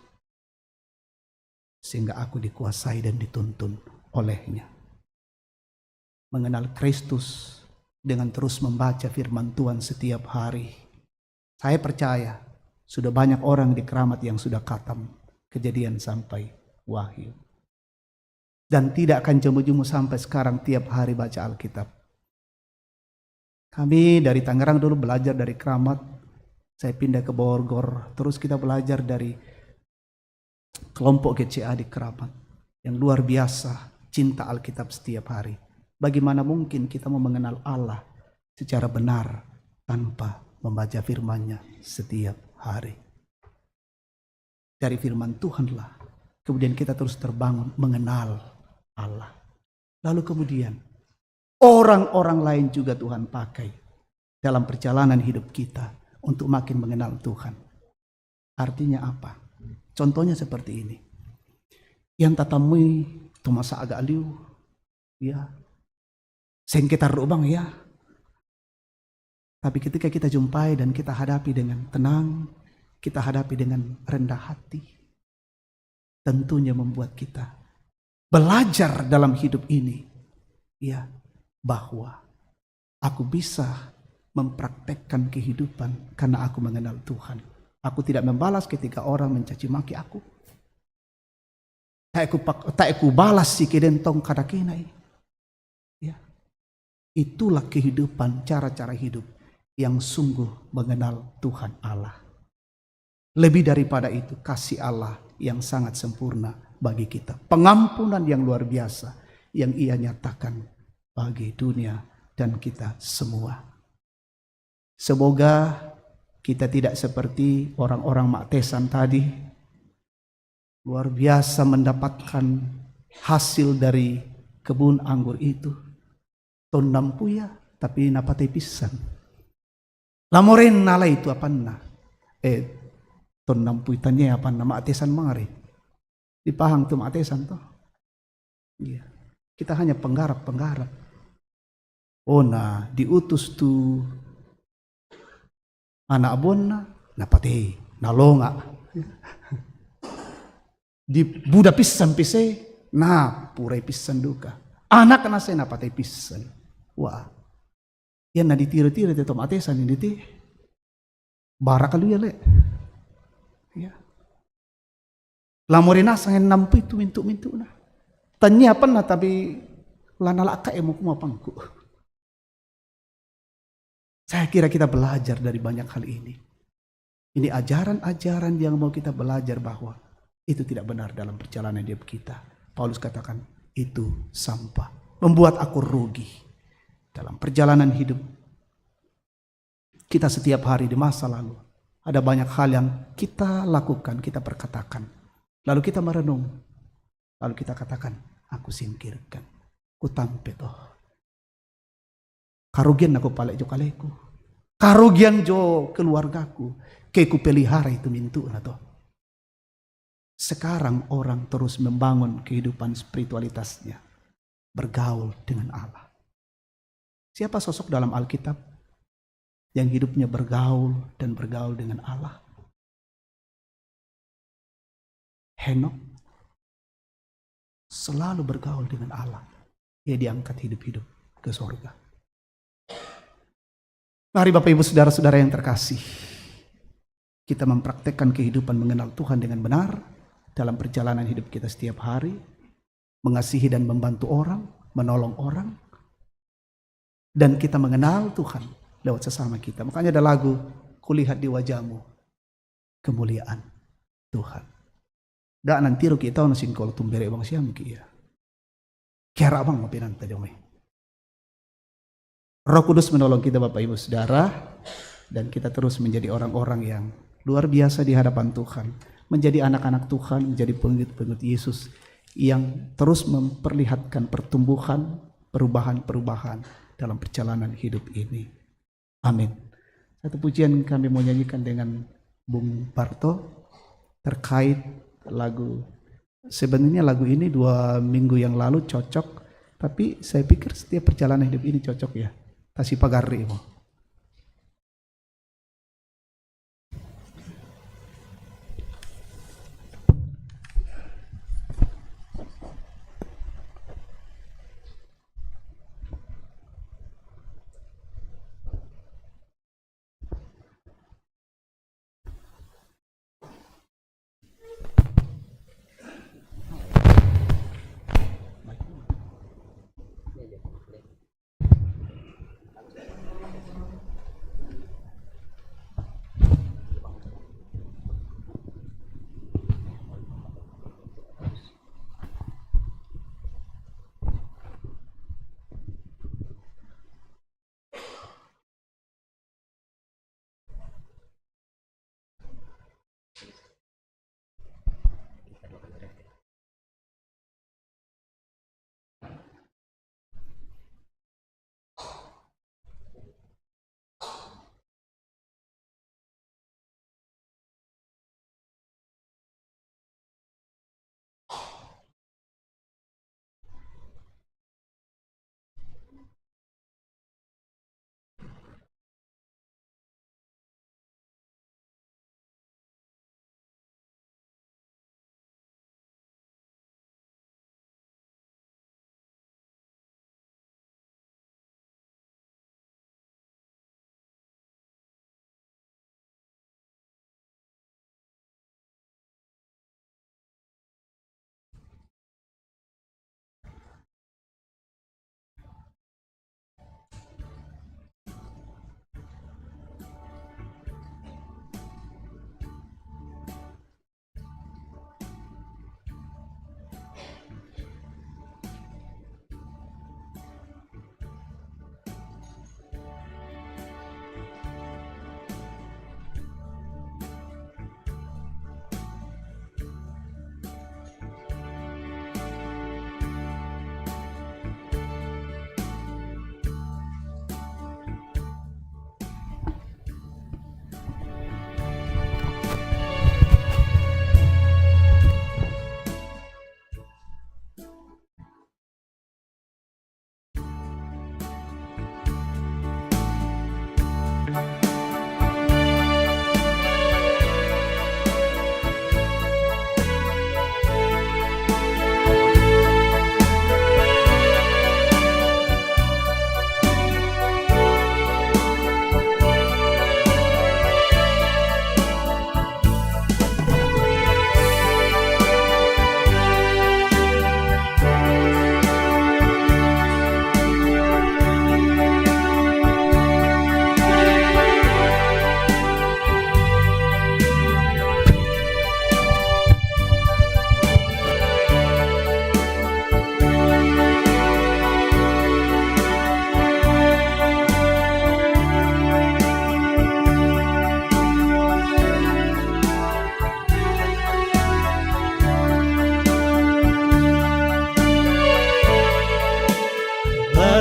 Sehingga aku dikuasai dan dituntun olehnya. Mengenal Kristus dengan terus membaca firman Tuhan setiap hari. Saya percaya sudah banyak orang di Keramat yang sudah khatam Kejadian sampai Wahyu. Dan tidak akan jemu-jemu sampai sekarang tiap hari baca Alkitab. Kami dari Tangerang dulu belajar dari Keramat. Saya pindah ke Bogor. Terus kita belajar dari kelompok GCA di Keramat. Yang luar biasa cinta Alkitab setiap hari. Bagaimana mungkin kita mau mengenal Allah secara benar tanpa membaca firman-Nya setiap hari. Dari firman Tuhanlah kemudian kita terus terbangun mengenal Allah. Lalu kemudian orang-orang lain juga Tuhan pakai dalam perjalanan hidup kita untuk makin mengenal Tuhan. Artinya apa? Contohnya seperti ini. Yang tatamui tumasa agak liu, ya, sengketa rubang ya. Tapi ketika kita jumpai dan kita hadapi dengan tenang, kita hadapi dengan rendah hati, tentunya membuat kita belajar dalam hidup ini, ya, bahwa aku bisa mempraktekkan kehidupan karena aku mengenal Tuhan. Aku tidak membalas ketika orang mencaci maki aku. Tak aku balas si kedentong kadakenai. Ya. Itulah kehidupan, cara-cara hidup yang sungguh mengenal Tuhan Allah. Lebih daripada itu, kasih Allah yang sangat sempurna bagi kita. Pengampunan yang luar biasa yang Ia nyatakan bagi dunia dan kita semua. Semoga kita tidak seperti orang-orang Maktesan tadi. Luar biasa mendapatkan hasil dari kebun anggur itu. Ton nampu ya, tapi napate pisan. Lamoren nala itu apa na? Ton nampu itanya apa na Maktesan mangari. Dipahang tuh Maktesan toh. Iya. Kita hanya penggarap-penggarap. Oh nah, diutus tuh anak abonna napate nalonga. Di buda pisan pise na purai pisan duka. Anak na saya napate pisan. Wah. Yan na ditiro-tiro teto Maktesan ini ti. Barakalu ya le. Ya. Lamorina sangen nampu itu mintu-mintu na. Tanya apa na tapi lanalaka emo kumapangku. Saya kira kita belajar dari banyak hal ini. Ini ajaran-ajaran yang mau kita belajar bahwa itu tidak benar dalam perjalanan hidup kita. Paulus katakan itu sampah. Membuat aku rugi dalam perjalanan hidup kita setiap hari di masa lalu. Ada banyak hal yang kita lakukan, kita perkatakan. Lalu kita merenung. Lalu kita katakan, aku singkirkan. Ku tampe toh. Karugian aku palek jo kaleku. Karugian jo keluargaku. Ke ku pelihara itu mintu na toh. Sekarang orang terus membangun kehidupan spiritualitasnya. Bergaul dengan Allah. Siapa sosok dalam Alkitab yang hidupnya bergaul dan bergaul dengan Allah? Henok selalu bergaul dengan Allah. Ia diangkat hidup-hidup ke surga. Mari Bapak Ibu Saudara-saudara yang terkasih, kita mempraktekkan kehidupan mengenal Tuhan dengan benar dalam perjalanan hidup kita setiap hari, mengasihi dan membantu orang, menolong orang, dan kita mengenal Tuhan lewat sesama kita. Makanya ada lagu, kulihat di wajahmu kemuliaan Tuhan. Da nanti ro kita ono singkol tumbere bang siam ki ya. Kira bang mapinanta jome. Roh Kudus menolong kita Bapak Ibu Saudara, dan kita terus menjadi orang-orang yang luar biasa di hadapan Tuhan, menjadi anak-anak Tuhan, menjadi pengikut-pengikut Yesus yang terus memperlihatkan pertumbuhan, perubahan-perubahan dalam perjalanan hidup ini. Amin. Satu pujian kami mau nyanyikan dengan Bung Barto terkait lagu. Sebenarnya lagu ini 2 minggu yang lalu cocok, tapi saya pikir setiap perjalanan hidup ini cocok ya. Tasi pagari mo.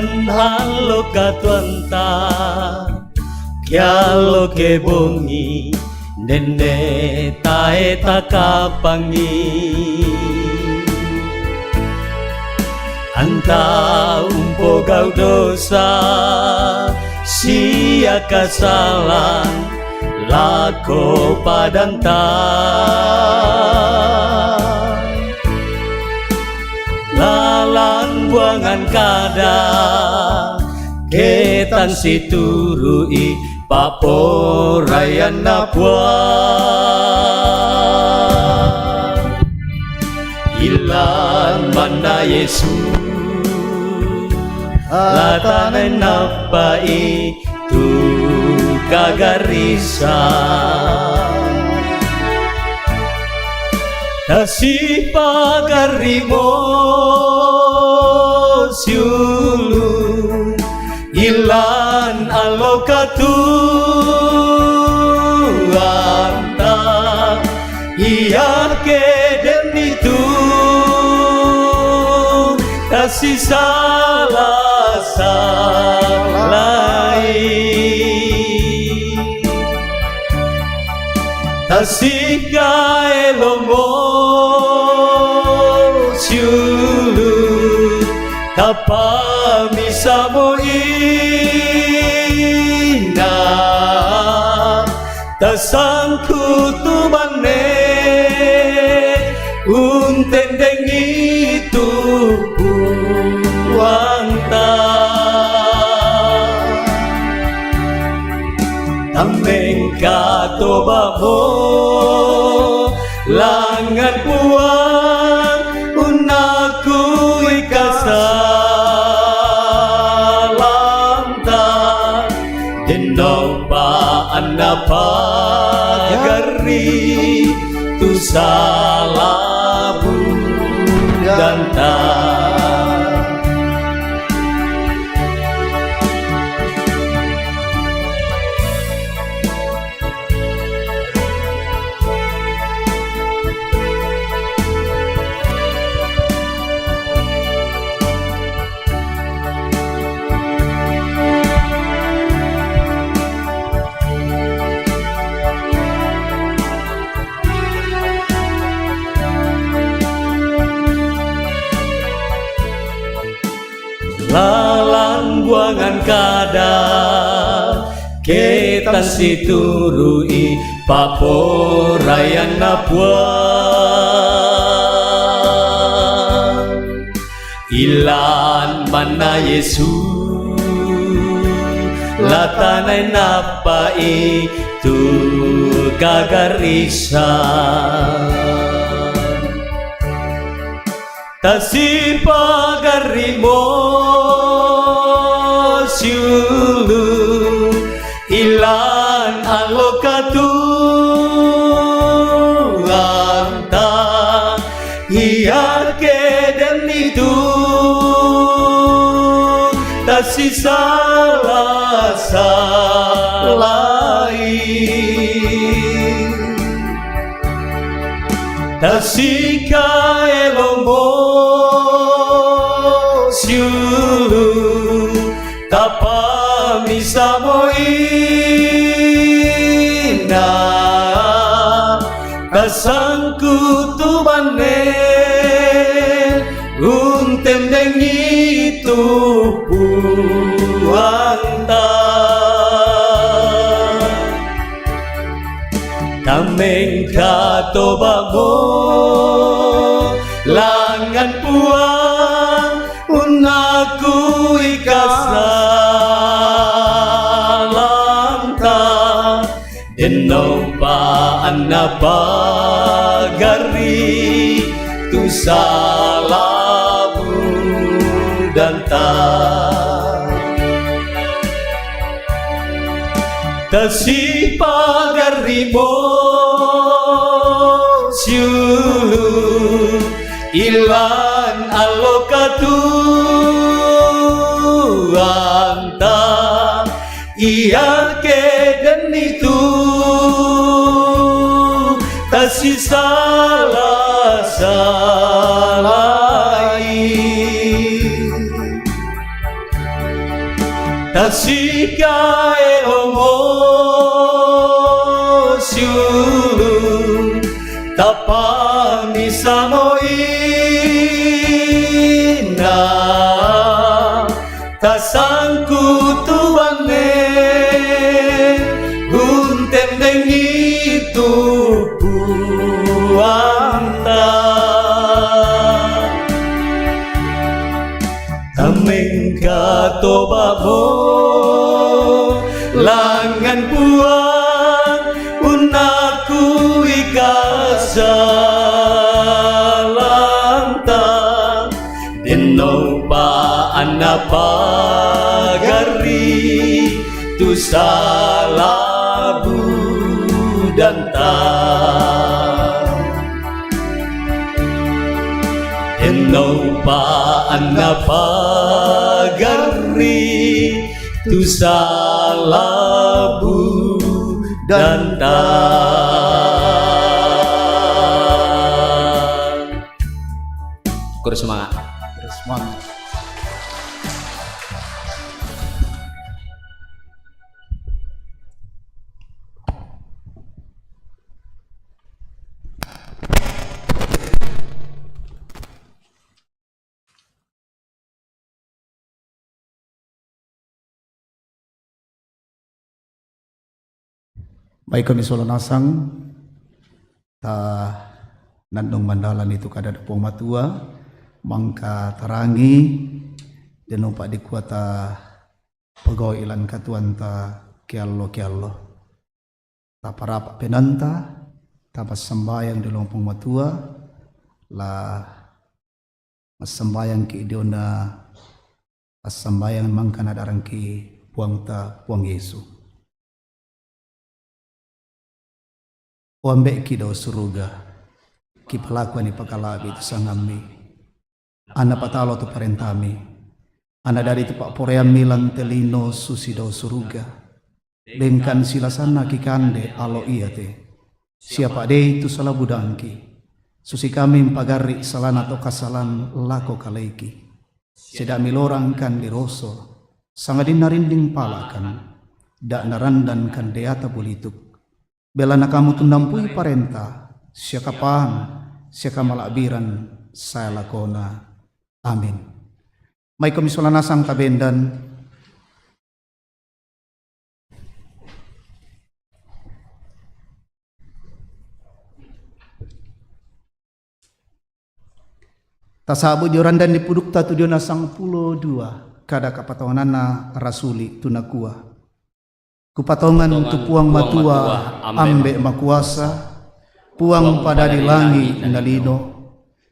dan halo katuanta kyalo ke bongi nene tae takapangi anta umpo gau dosa sia kasalan lako padanta lalang buangan kada ketan siturui paporayan napua ilan mana Yesus latanen napai tu kagarisa kasih pagarimo siulu ilan alokatu anta iya keden itu kasih salah salai kasih kaelomo siulu tapami samo ina tasangku tumane untendeng itu puanta tameng katobamo langan puang unaku ikasalanta denopa anapa gari tu salabu danta lalang buangan kada ketan siturui paporayan napua ilan mana Yesus latanay napai tu kagarisan tasih pagarimo siulu ilan alokatu anta iya keden itu tasih salah salai tasih kaelomo siulu tapami samo ina kasangku tubane untendeng itu puanta tameng katobamo langan puang unaku ikasalanta denopa anapa gari tu salabu danta kasih pagarimo siulu ilan alokatu anta iya keden itu kasih salah salai Tasika elomo siulu tapang isamo ina tasangku tuane untem dengitu puanta tameng katobabo langan buat unaku ikasalanta deno pa anapagari tu salabu danta deno pa anapagari tu salabu danta. Kurus semangat. Semangat. Baik kami solanasang ta nandong mandalan itu kada dapong matua mangka tarangi dan numpak di kuata pegawai ilan katuan ta kiallo ta para penanta ta pas sembayang di lompong matua la mas sembayang ki idiona pas sembayang mangka nadarang ki puang Yesu. Wambek ki do suruga ki pelakuan ipakalabi tu sangami ana patalo tu parentami ana dari tu pak poreami lantelino susi do suruga bengkan silasana ki kande alo iya te siapa de itu salah budangki susi kami pagari salana to kasalan lako kaleiki sedami lorang kan di roso sangadin narinding palakan dak narandan kan deata bulituk belana kamu tundampui parenta siaka paham siaka malabiran saya lakona amin. May komisolanasang kabendan tasabu diorandan dipudukta tudiona sang pulo dua kada kapatonganana rasuli tunakua kupatongan tu puang matua ambe makuasa puang pada di langit nalino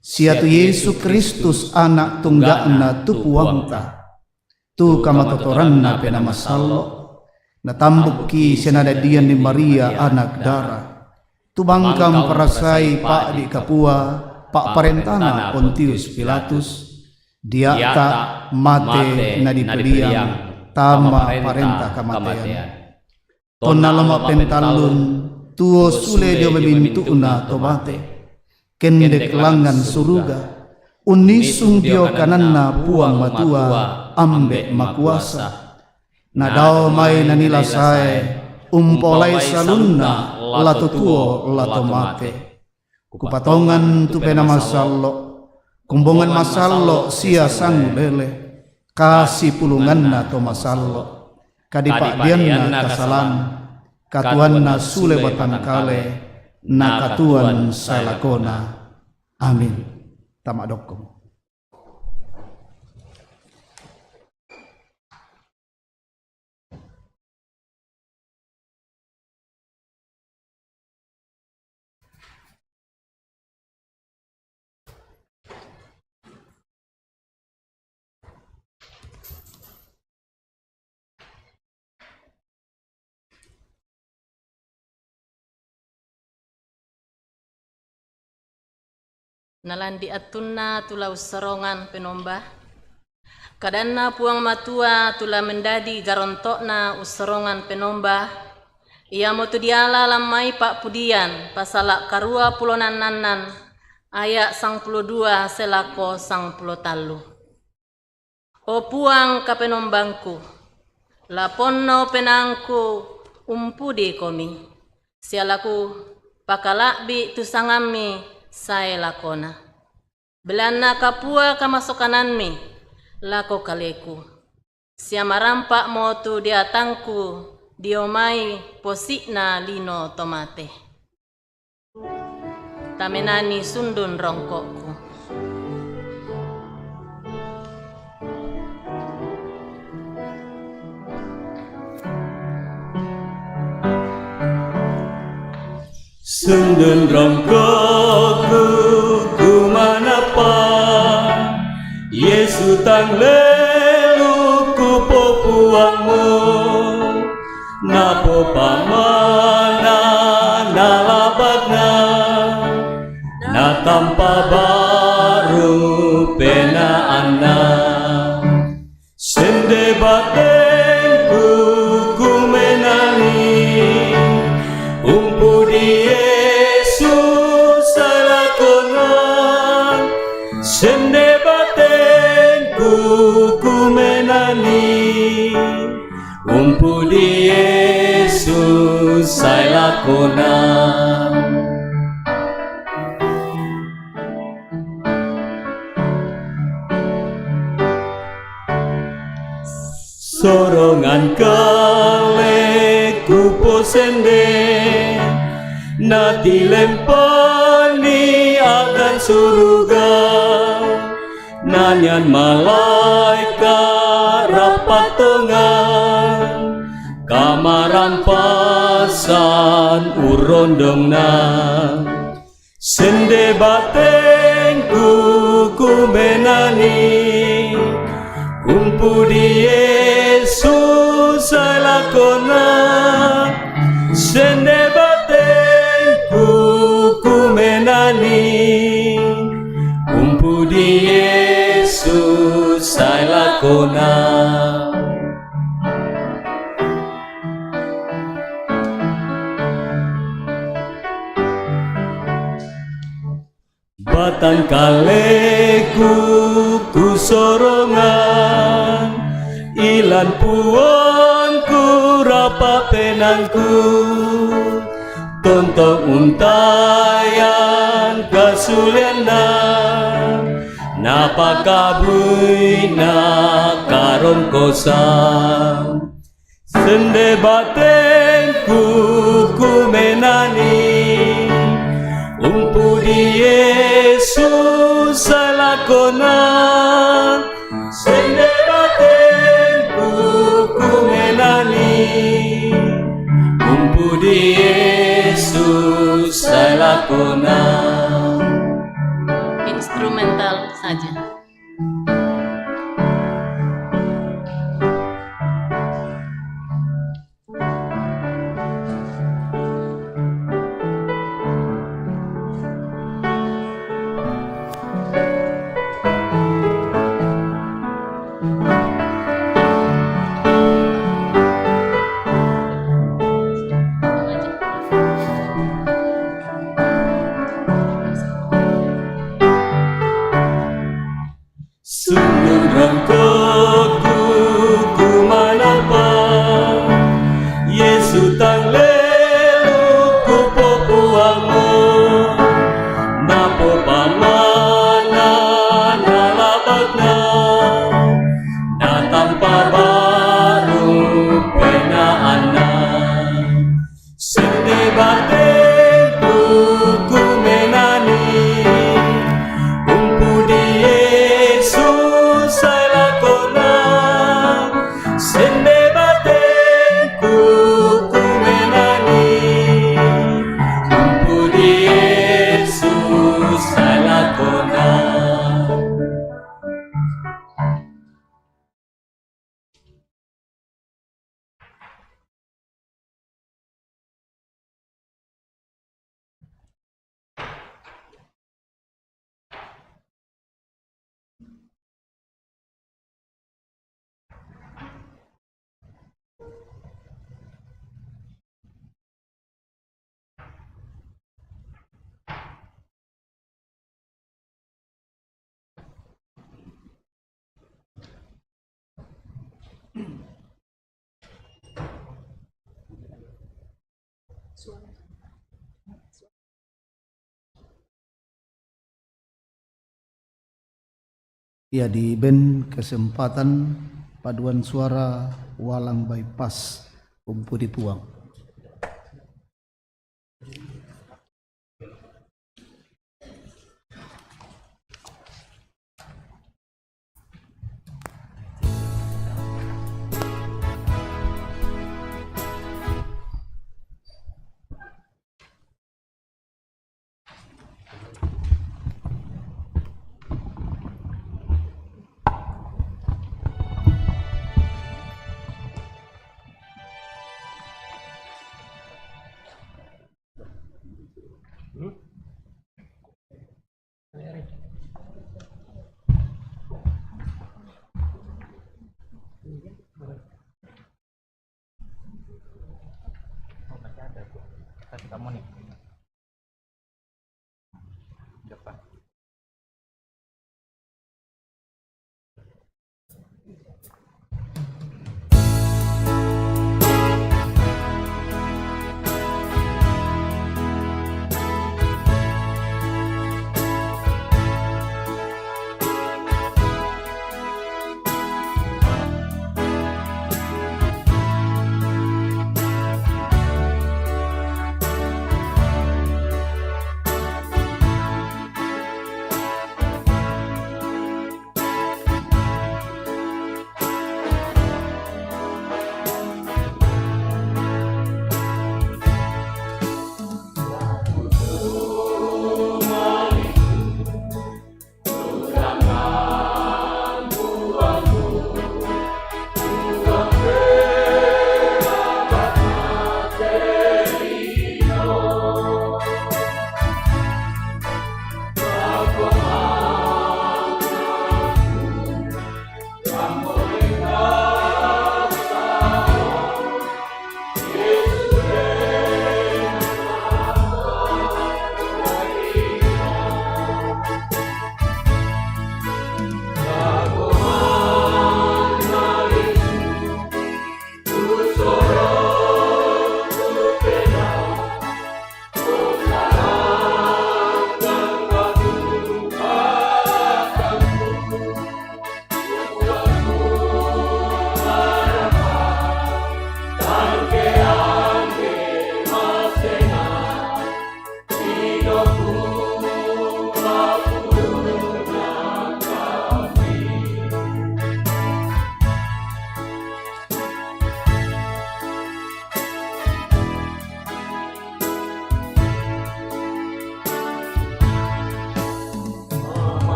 siatu Yesus Kristus anak tunggakna tu puang ta tu kamatotoranna pena masallo natambuk ki senada dian di Maria anak dara tu bangkam parasai pak di kapua pak parentana Pontius Pilatus dia tak mate na di peliang tama parenta kamatean tonna lama pentalun tuo sule dio memintu una tobate kende kelangan suruga unisung dio kananna puang matua ambe makuasa nadao mai nanila sae umpolai salunna lato tuo lato mate kupatongan tu pena masallo kumbongan masallo sia sang lele kasih pulunganna to masallo kadipadianna kasalan katuanna sule batang kale na katuan salakona amin. Tamak dokkom. Nalandi atunna tula usarongan penomba kadanna puang matua tula mendadi garontokna usarongan penomba ia motu diala lamai pak pudian pasalak karua pulonan nanan ayat 22 selako 23 o puang kapenombangku Laponno penangku umpudi komi. Sialaku pakalakbi tusangami saya lakona. Belana kapua kamasokananmi lako kaleku. Sia marampak motu diatangku diomai posikna lino tomate. Tamenani sundun rongkokku. Sundun rongkokku kumanapa Yesu tang lelu kupopuangmu Napo pamana nalabagna Na tanpa baru penaana Sende batengku kumenani Umpu di Yesus salakonan Sende batengku kumenani Umpu di Yesus salakonan Sorongan kale kupo sende Nati lempani akan surga Nanyan malaikat rapat tengan Kamarampasan urondongna Sende batengku kumenani Umpu di Yesus salakona Sende batengku kumenani Umpu di Yesus salakona Batang kaleku kusorongan Ilan puanku rapa penangku Tontok untayan kasulena Napa kabui na karon kosang Sende batengku kumenani Umpu di Yesus salakonan Sende batengku kumenani Umpu di Yesus salakonan Instrumental saja. Sungguh rangkokku kumanapa Yesu tang lelu kupopuangmu Napo pamana nalabagna Na tanpa baru penaana Sende batengku kumenani Umpu di Yesus salako Ia di band kesempatan paduan suara walang bypass umpu dipuang.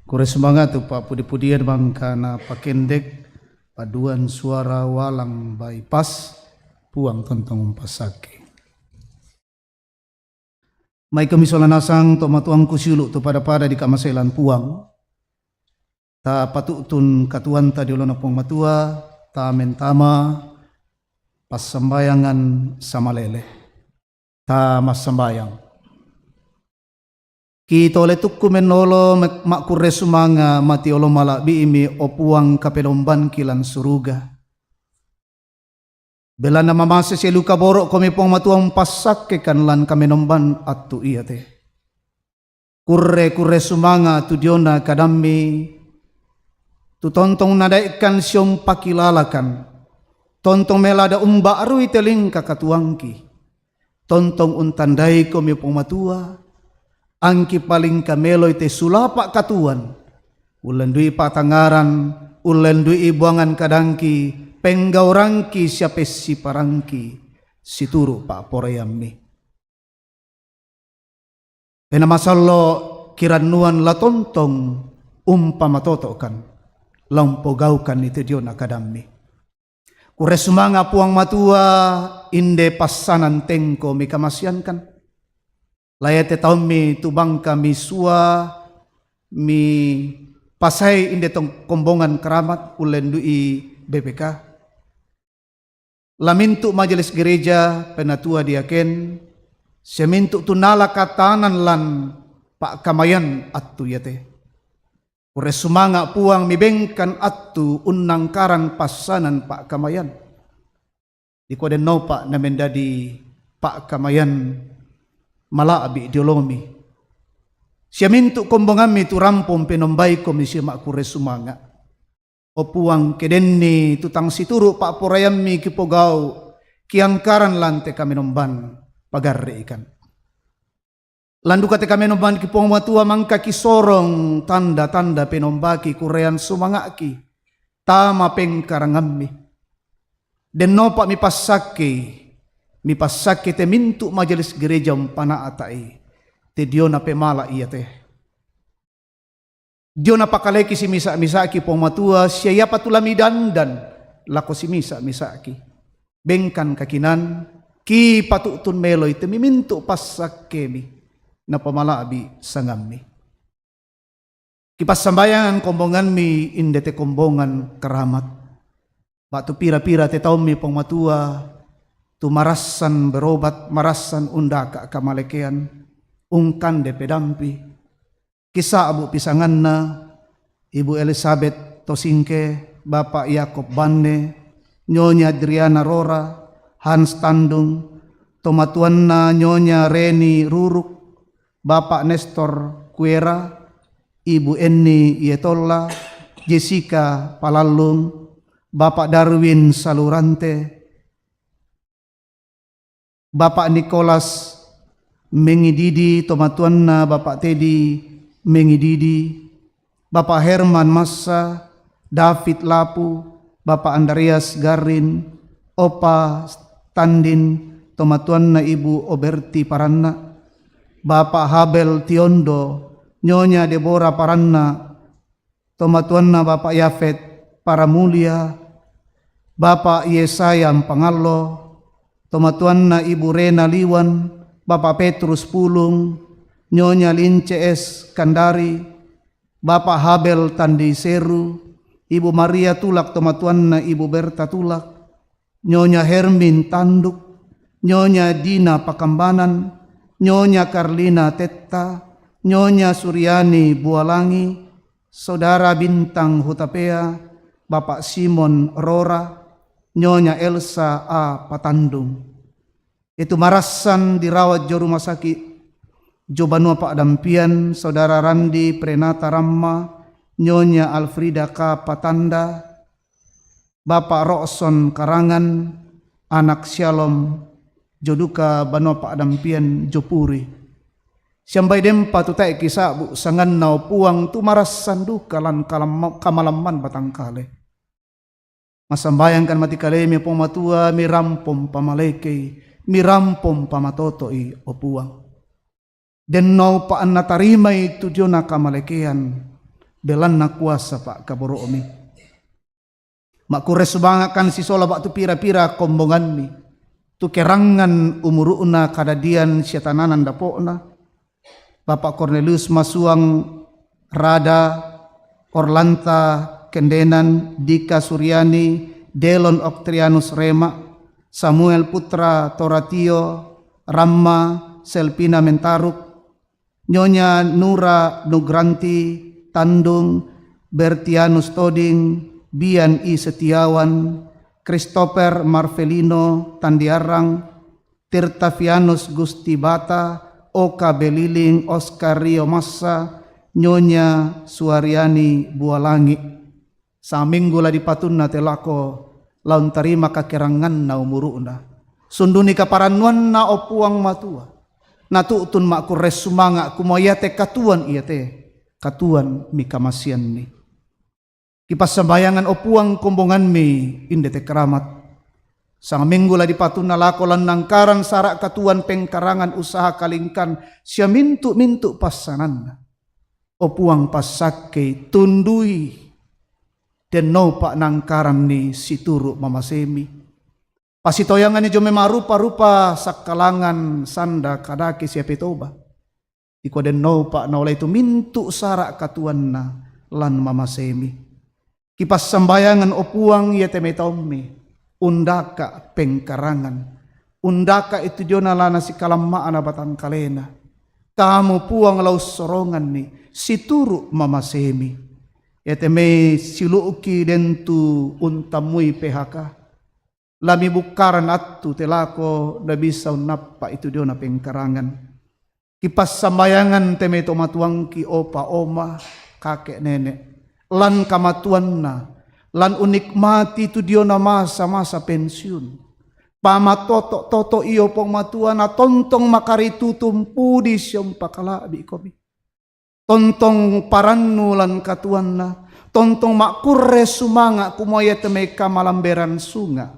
Kure semangat tu Pak pudi-pudian bangkana pakendek paduan suara walang bypass puang tontong pasake. Mai kami solanasang to matuang kusilu tu pada di kamaselan puang. Ta patutun katuan ta diolona pong matua ta mentama pas sembayangan sama lele. Ta mas sembayang. Kita oleh tukku menolo makure sumanga mati olo malak biimi opuang kapedomban kilan suruga. Bela nama masa seluka borok kami pong matuang pasak kekan lan kamenomban atu iya te. Kure sumanga tu diona kadami tu tontong nadaikan siom pakilalakan. Tontong melada umba arui teling kakatuangki. Tontong untandai kami pong matua. Angki paling kameloy te sulapak katuan. Ulen dui patangaran, ulen dui buangan kadangki, penggaurangki siapa si parangki, situru pak porayammi. Pena masallo kiranuan la tontong umpama totokan, lampo gaukan itu dia nakadammi. Kure sumanga puang matua inde pasanan tengko mika masyankan. Layate taum mi tubang kami sua mi pasai inde tong kombongan keramat ulen dui BPK. Lamintu majelis gereja penatua diaken semintu tunala katanan lan pak kamayan atu yate. Ure sumanga puang mi bengkan atu unang karang pasanan pak kamayan. Di kode no pak na mendadi pak kamayan malaabi diolomi. Siya mintu kombongami tu rampom penombai komisi makure sumanga. Opuang kedenni tutang situru pak porayami kipogau kiangkaran lante kami nomban pagarre ikan. Landu kate kami nomban kipong matua mangka kisorong tanda-tanda penombaki kurean sumangaki tama pengkarangami. Den no pak mi pasake te mintu majelis gereja mpana atai te diona pemala iya te diona pakaleki si misa-misaki pong matua siya patulami dandan lako si misa-misaki bengkan kakinan ki patutun meloy te mimintu pasake mi na pamalabi sangami kipas sambayangan kombongan mi inde te kombongan keramat batu pira-pira te taum mi pong matua tu marasan berobat, marasan undaka kamalekean, ungkan de pedampi. Kisah abu pisanganna, Ibu Elizabeth Tosingke, Bapak Yakob Bande, Nyonya Adriana Rora, Hans Tandung, tomatuanna Nyonya Reni Ruruk, Bapak Nestor Kuera, Ibu Eni Yetolla, Jessica Palalung, Bapak Darwin Salurante, Bapak Nicholas Mengididi, tomatuanna Bapak Teddy Mengididi, Bapak Herman Massa, David Lapu, Bapak Andreas Garin, Opa Tandin, tomatuanna Ibu Oberti Paranna, Bapak Habel Tiondo, Nyonya Deborah Paranna, tomatuanna Bapak Yafet Paramulia, Bapak Yesaya Pangallo, tomatuanna Ibu Rena Liwan, Bapak Petrus Pulung, Nyonya Lince S. Kandari, Bapak Habel Tandi Seru, Ibu Maria Tulak, tomatuanna Ibu Berta Tulak, Nyonya Hermin Tanduk, Nyonya Dina Pakambanan, Nyonya Karlina Tetta, Nyonya Suryani Bualangi, Saudara Bintang Hutapea, Bapak Simon Rora, Nyonya Elsa A. Patandung. Itu marasan dirawat di rumah sakit Jobanua Pak Dampian, Saudara Randi Prenata Ramma, Nyonya Alfrida K. Patanda, Bapak Rokson Karangan, Anak Shalom, Joduka Banua Pak Dampian Jopuri. Siambai dempa tu tai kisah bu sangan nau puang tu marasan duka lan kamalaman batangkale. Masambayangkan mati kale mi pomatua mi rampom pamaleke mi rampom pamatotoi opuang. Den no pa anna tarimai tu diona kamalekean belan na kuasa Pak kaboromi. Makure subangakan si sola bak tu pira-pira kombongan mi. Tu kerangan umuruna kadadian syatananan dapokna. Bapak Cornelius Masuang Rada Orlanta Kendenan Dika Suryani Delon Octrianus Rema Samuel Putra Toratio Ramma Selpina Mentaruk Nyonya Nura Nugranti Tandung Bertianus Toding Bian I Setiawan Christopher Marvelino Tandiarang Tirtavianus Gusti Bata Oka Beliling Oscar Rio Massa Nyonya Suaryani Bualangi sa minggu la dipatunna telako laun tarima kakerangan na umuruna sunduni kaparanuan na opuang matua natuutun mak res sumanga kumoyate katuan iyate katuan mi kamasian ni kipas sembayangan opuang kombongan mi indete keramat sang minggu la dipatuna lako lan nangkaran sarak katuan pengkarangan usaha kalingkan sia mintu pasanan opuang pasake tundui den no pak nangkaran ni situru mamasemi pasitoyangan ni jome marupa-rupa sakalangan sanda kadake siape toba. Iko den no pak na oleh itu mintu sarak katuan na lan mamasemi. Kipas sembayangan opuang ya temetomi. Undaka pengkarangan. Undaka itu jona lana si kalamaan batang kalena. Kamu puang lau sorongan ni situru mamasemi. Ya teme siluki dentu untamui PHK. Lami bukaran atu telako na bisa unapa itu dia na pengkarangan. Kipas sambayangan teme tomatuangki opa oma kakek nenek. Lan kamatuan na. Lan unikmati itu dia na masa-masa pensiun. Pama toto iyo pong matua na tontong makaritu tumpu di siyong pakalabi komi. Tontong parannu lan katuan na. Tontong makure sumanga kumoya teme kamalamberan sunga.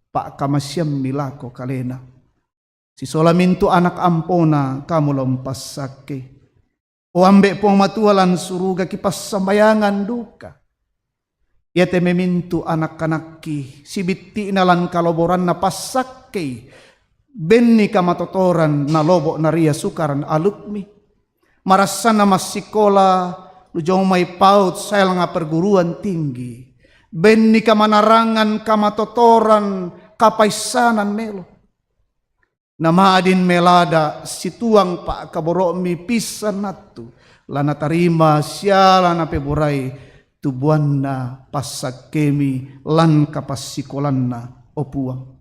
Pak kamasyam milako kalena. Si solamintu anak ampona kamu lompas sake. O ambek pong matualan suruga kipas sambayangan duka. Yate memintu anak-anakki sibiti nalan kaloboran na pasake. Benni kamatotoran na lobo na ria sukaran alukmi. Marasan na masikola lujong may paut sa nga perguruan tinggi. Benni kamanarangan kamatotoran kapaisanan melo. Namaadin melada situang pak kaboromi pisan natu. Lana tarima siala na peburai tubuan na pasakemi lan kapasikolan na opuang.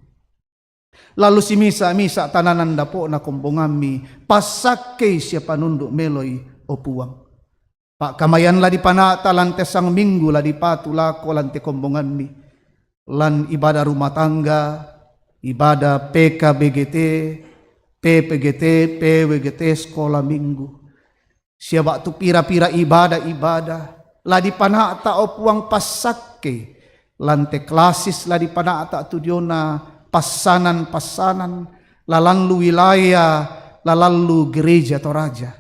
Lalu si misa tananan dapo na kumbongami pasake siya panunduk meloy opuang. Pak kamayan la di panata lan tesang minggu la di patulako lan te kombongan mi. Lan ibadah rumah tangga, ibadah PKBGT, PPGT, PWGT sekolah minggu. Siapa tu pira-pira ibadah, la di panata opuang pasake, lan te klasis la di panata tu diona pasanan, lalu wilayah, lalu gereja toraja.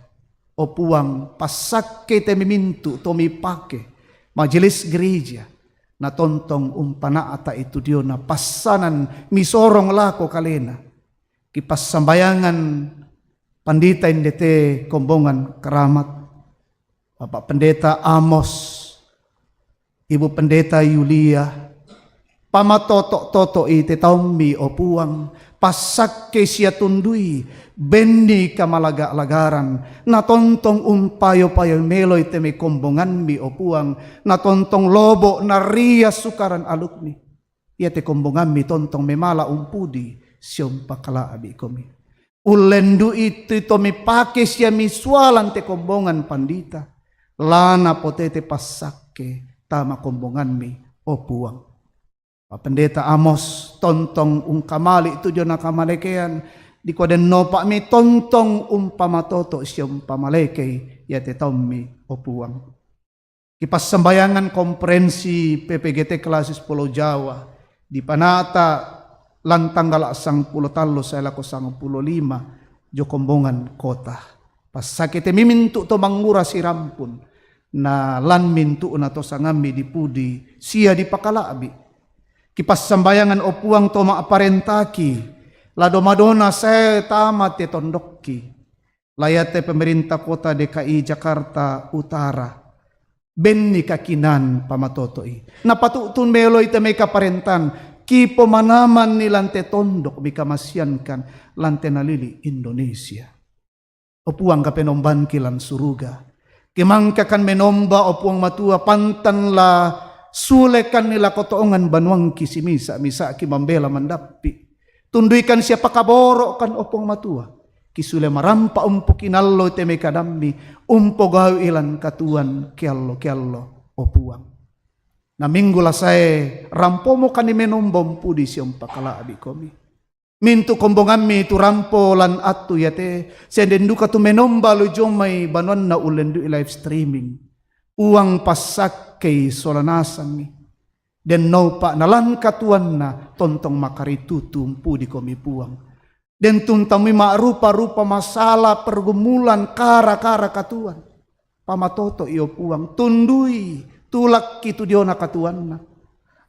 Opuang pasake te mimintu tomi pake majelis gereja. Na tontong umpanaata itu dia na pasanan misorong lako kalena. Kipas sambayangan pandita indete kombongan keramat. Bapak Pendeta Amos, Ibu Pendeta Yulia, pamatoto ite taumi opuang, pasake siya tundui, bendi kamalaga-lagaran, natontong umpayo-payo meloy teme kombongan mi opuang, natontong lobo na ria sukaran alukmi. Iate kombongan mi tontong memala umpudi siyong pakalaabi komi. Ulendu itu tomi pake siya miswalan te kombongan pandita, lana potete pasake tama kombongan mi opuang. Pendeta Amos tontong ungkamali itu jona kamalekean di koden no pak mi tontong umpamatoto siyong pamaleke yate tommi opuang. Kipas sembayangan komprensi PPGT klasis Pulau Jawa di panata lantang galak sang pulo talo sa lako sang pulo lima jo kombongan kota. Pas sakite mimintu to mangura si rampun na lan mintu na to sangami di pudi sia di pakalabi. Kipas sambayangan opuang to maaparentaki, lado madona saya tamat te tondokki. Layate pemerintah kota DKI Jakarta Utara, benni kakinan pamatotoi. Napatutun meloy te may kaparentan, kipo manaman ni lante tondok mikamasiankan lante nalili Indonesia. Opuang kapenomban kilan suruga. Kimangka kan menomba opuang matua pantan la sulekan nila kotoongan banwang kisimisa misa kimambela mandapi. Tunduikan siapa kaboro kan opuang matua. Kisule marampa umpo kinallo teme kadammi umpo gaw ilan katuan kiallo opuang. Na minggu la sae rampomo kani menombom pudi siyong pakalaabi komi. Mintu kombongammi tu rampo lan atu yate sendenduka tu menomba lo jomay banon na ulendu live streaming. Uang pasak kay solanasan mi. Den no pa nalan katuan na tontong makaritutum pudi komi puang. Den tuntami rupa-rupa masalah pergumulan kara-kara katuan. Pamatoto iyo puang tundui tulak kitu diona katuan na.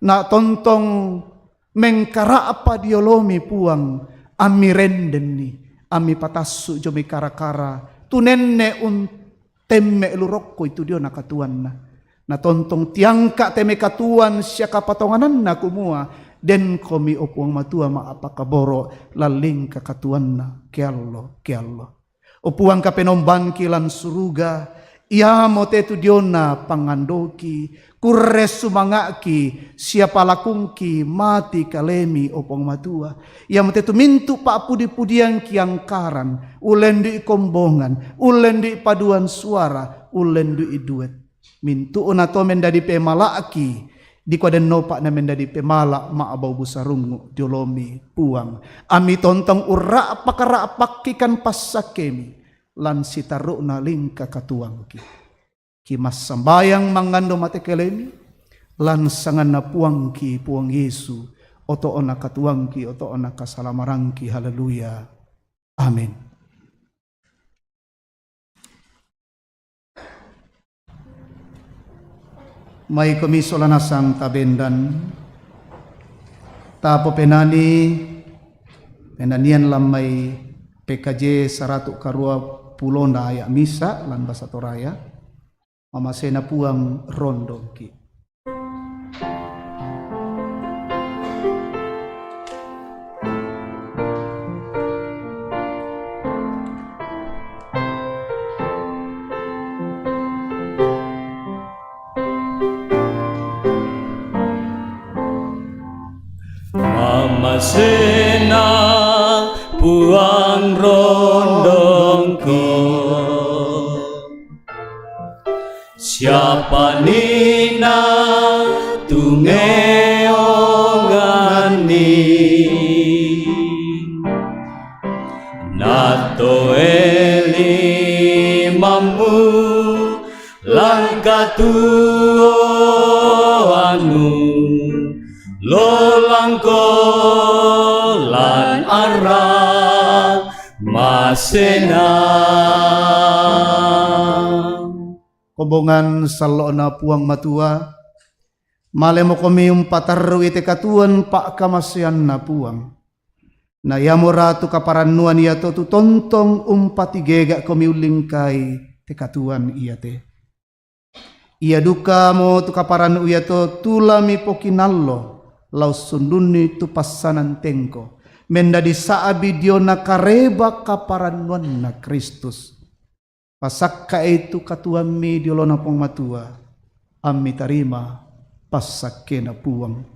Na tontong mengkara apa diolomi puang ami renden ni ami patasu jomi kara-kara tunenne un temme lurokko itu diona katuan na tontong tiangka teme katuan siaka patonganan na kumua. Den komi opuang matua maapakaboro laling kakatuan na kiallo. Opuang kapenomban kilan suruga, ia motetu diona pangandoki, kurres sumangaki, siapa lakungki mati kalemi opuang matua. Ia motetu mintu pak pudi-pudian kiangkaran, ulendi kombongan, ulendi paduan suara, ulendi duet. Mintu unato mendadi pemalaki, di koden nopak na mendadi pemala maabaw busarungu diolomi puang. Ami tontong ura pakara pakikan pasakemi lan sitaru na lingka katuangki. Kimas sambayang mangando matekelemi lan sangan na puangki puang Yesu oto ona katuangki oto ona kasalamarangki. Haleluya. Amin. May komisolanasang tabendan tapo penanian lamay PKJ 100 karua pulo na aya misa lan basa toraya mamasena puang rondo ki. Masena puang rondongko, siapa nina tungeongani nato eli mamu langkatuanu lolangko lan arah masena. Kobongan salona puang matua malemo komi umpatarru ite katuan pak kamasian na puang na yamora tu kaparanuan iya to tu tontong umpati gega komi ulingkai te katuan iya te. Iya duka mo tu kaparan iya to tulami pokinallo lau sunduni tu pasanan tengko mendadi saabi diona kareba kaparanuan na Kristus pasakka itu katuami diolona pong matua ami tarima pasakke na puang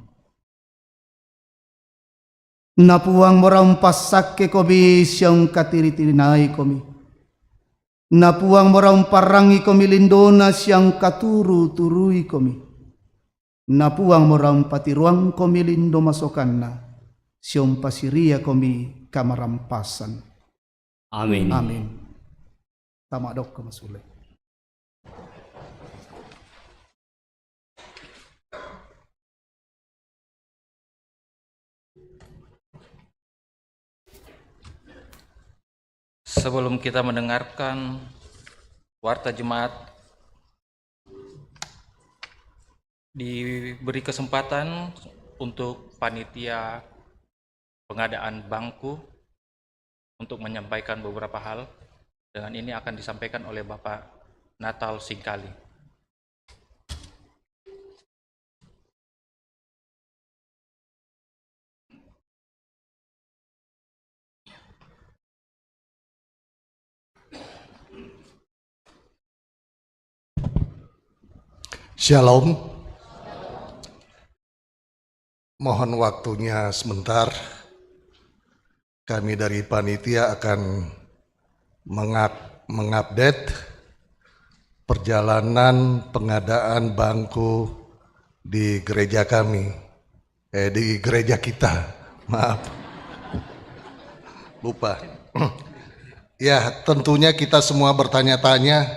morang pasakke komi siyang katiri-tirinay komi na puang morang parangi komi lindona siyang katuru-turui komi. Napuang morang patiruang komi lindo masokan na siyong pasiria komi kamarampasan. Amin. Amin. Tama dok kamasule. Sebelum kita mendengarkan warta jemaat diberi kesempatan untuk panitia pengadaan bangku untuk menyampaikan beberapa hal. Dengan ini akan disampaikan oleh Bapak Natal Singkali. Shalom. Mohon waktunya sebentar. Kami dari panitia akan mengupdate perjalanan pengadaan bangku di gereja kami. Di gereja kita. Maaf. Lupa. Ya, tentunya kita semua bertanya-tanya,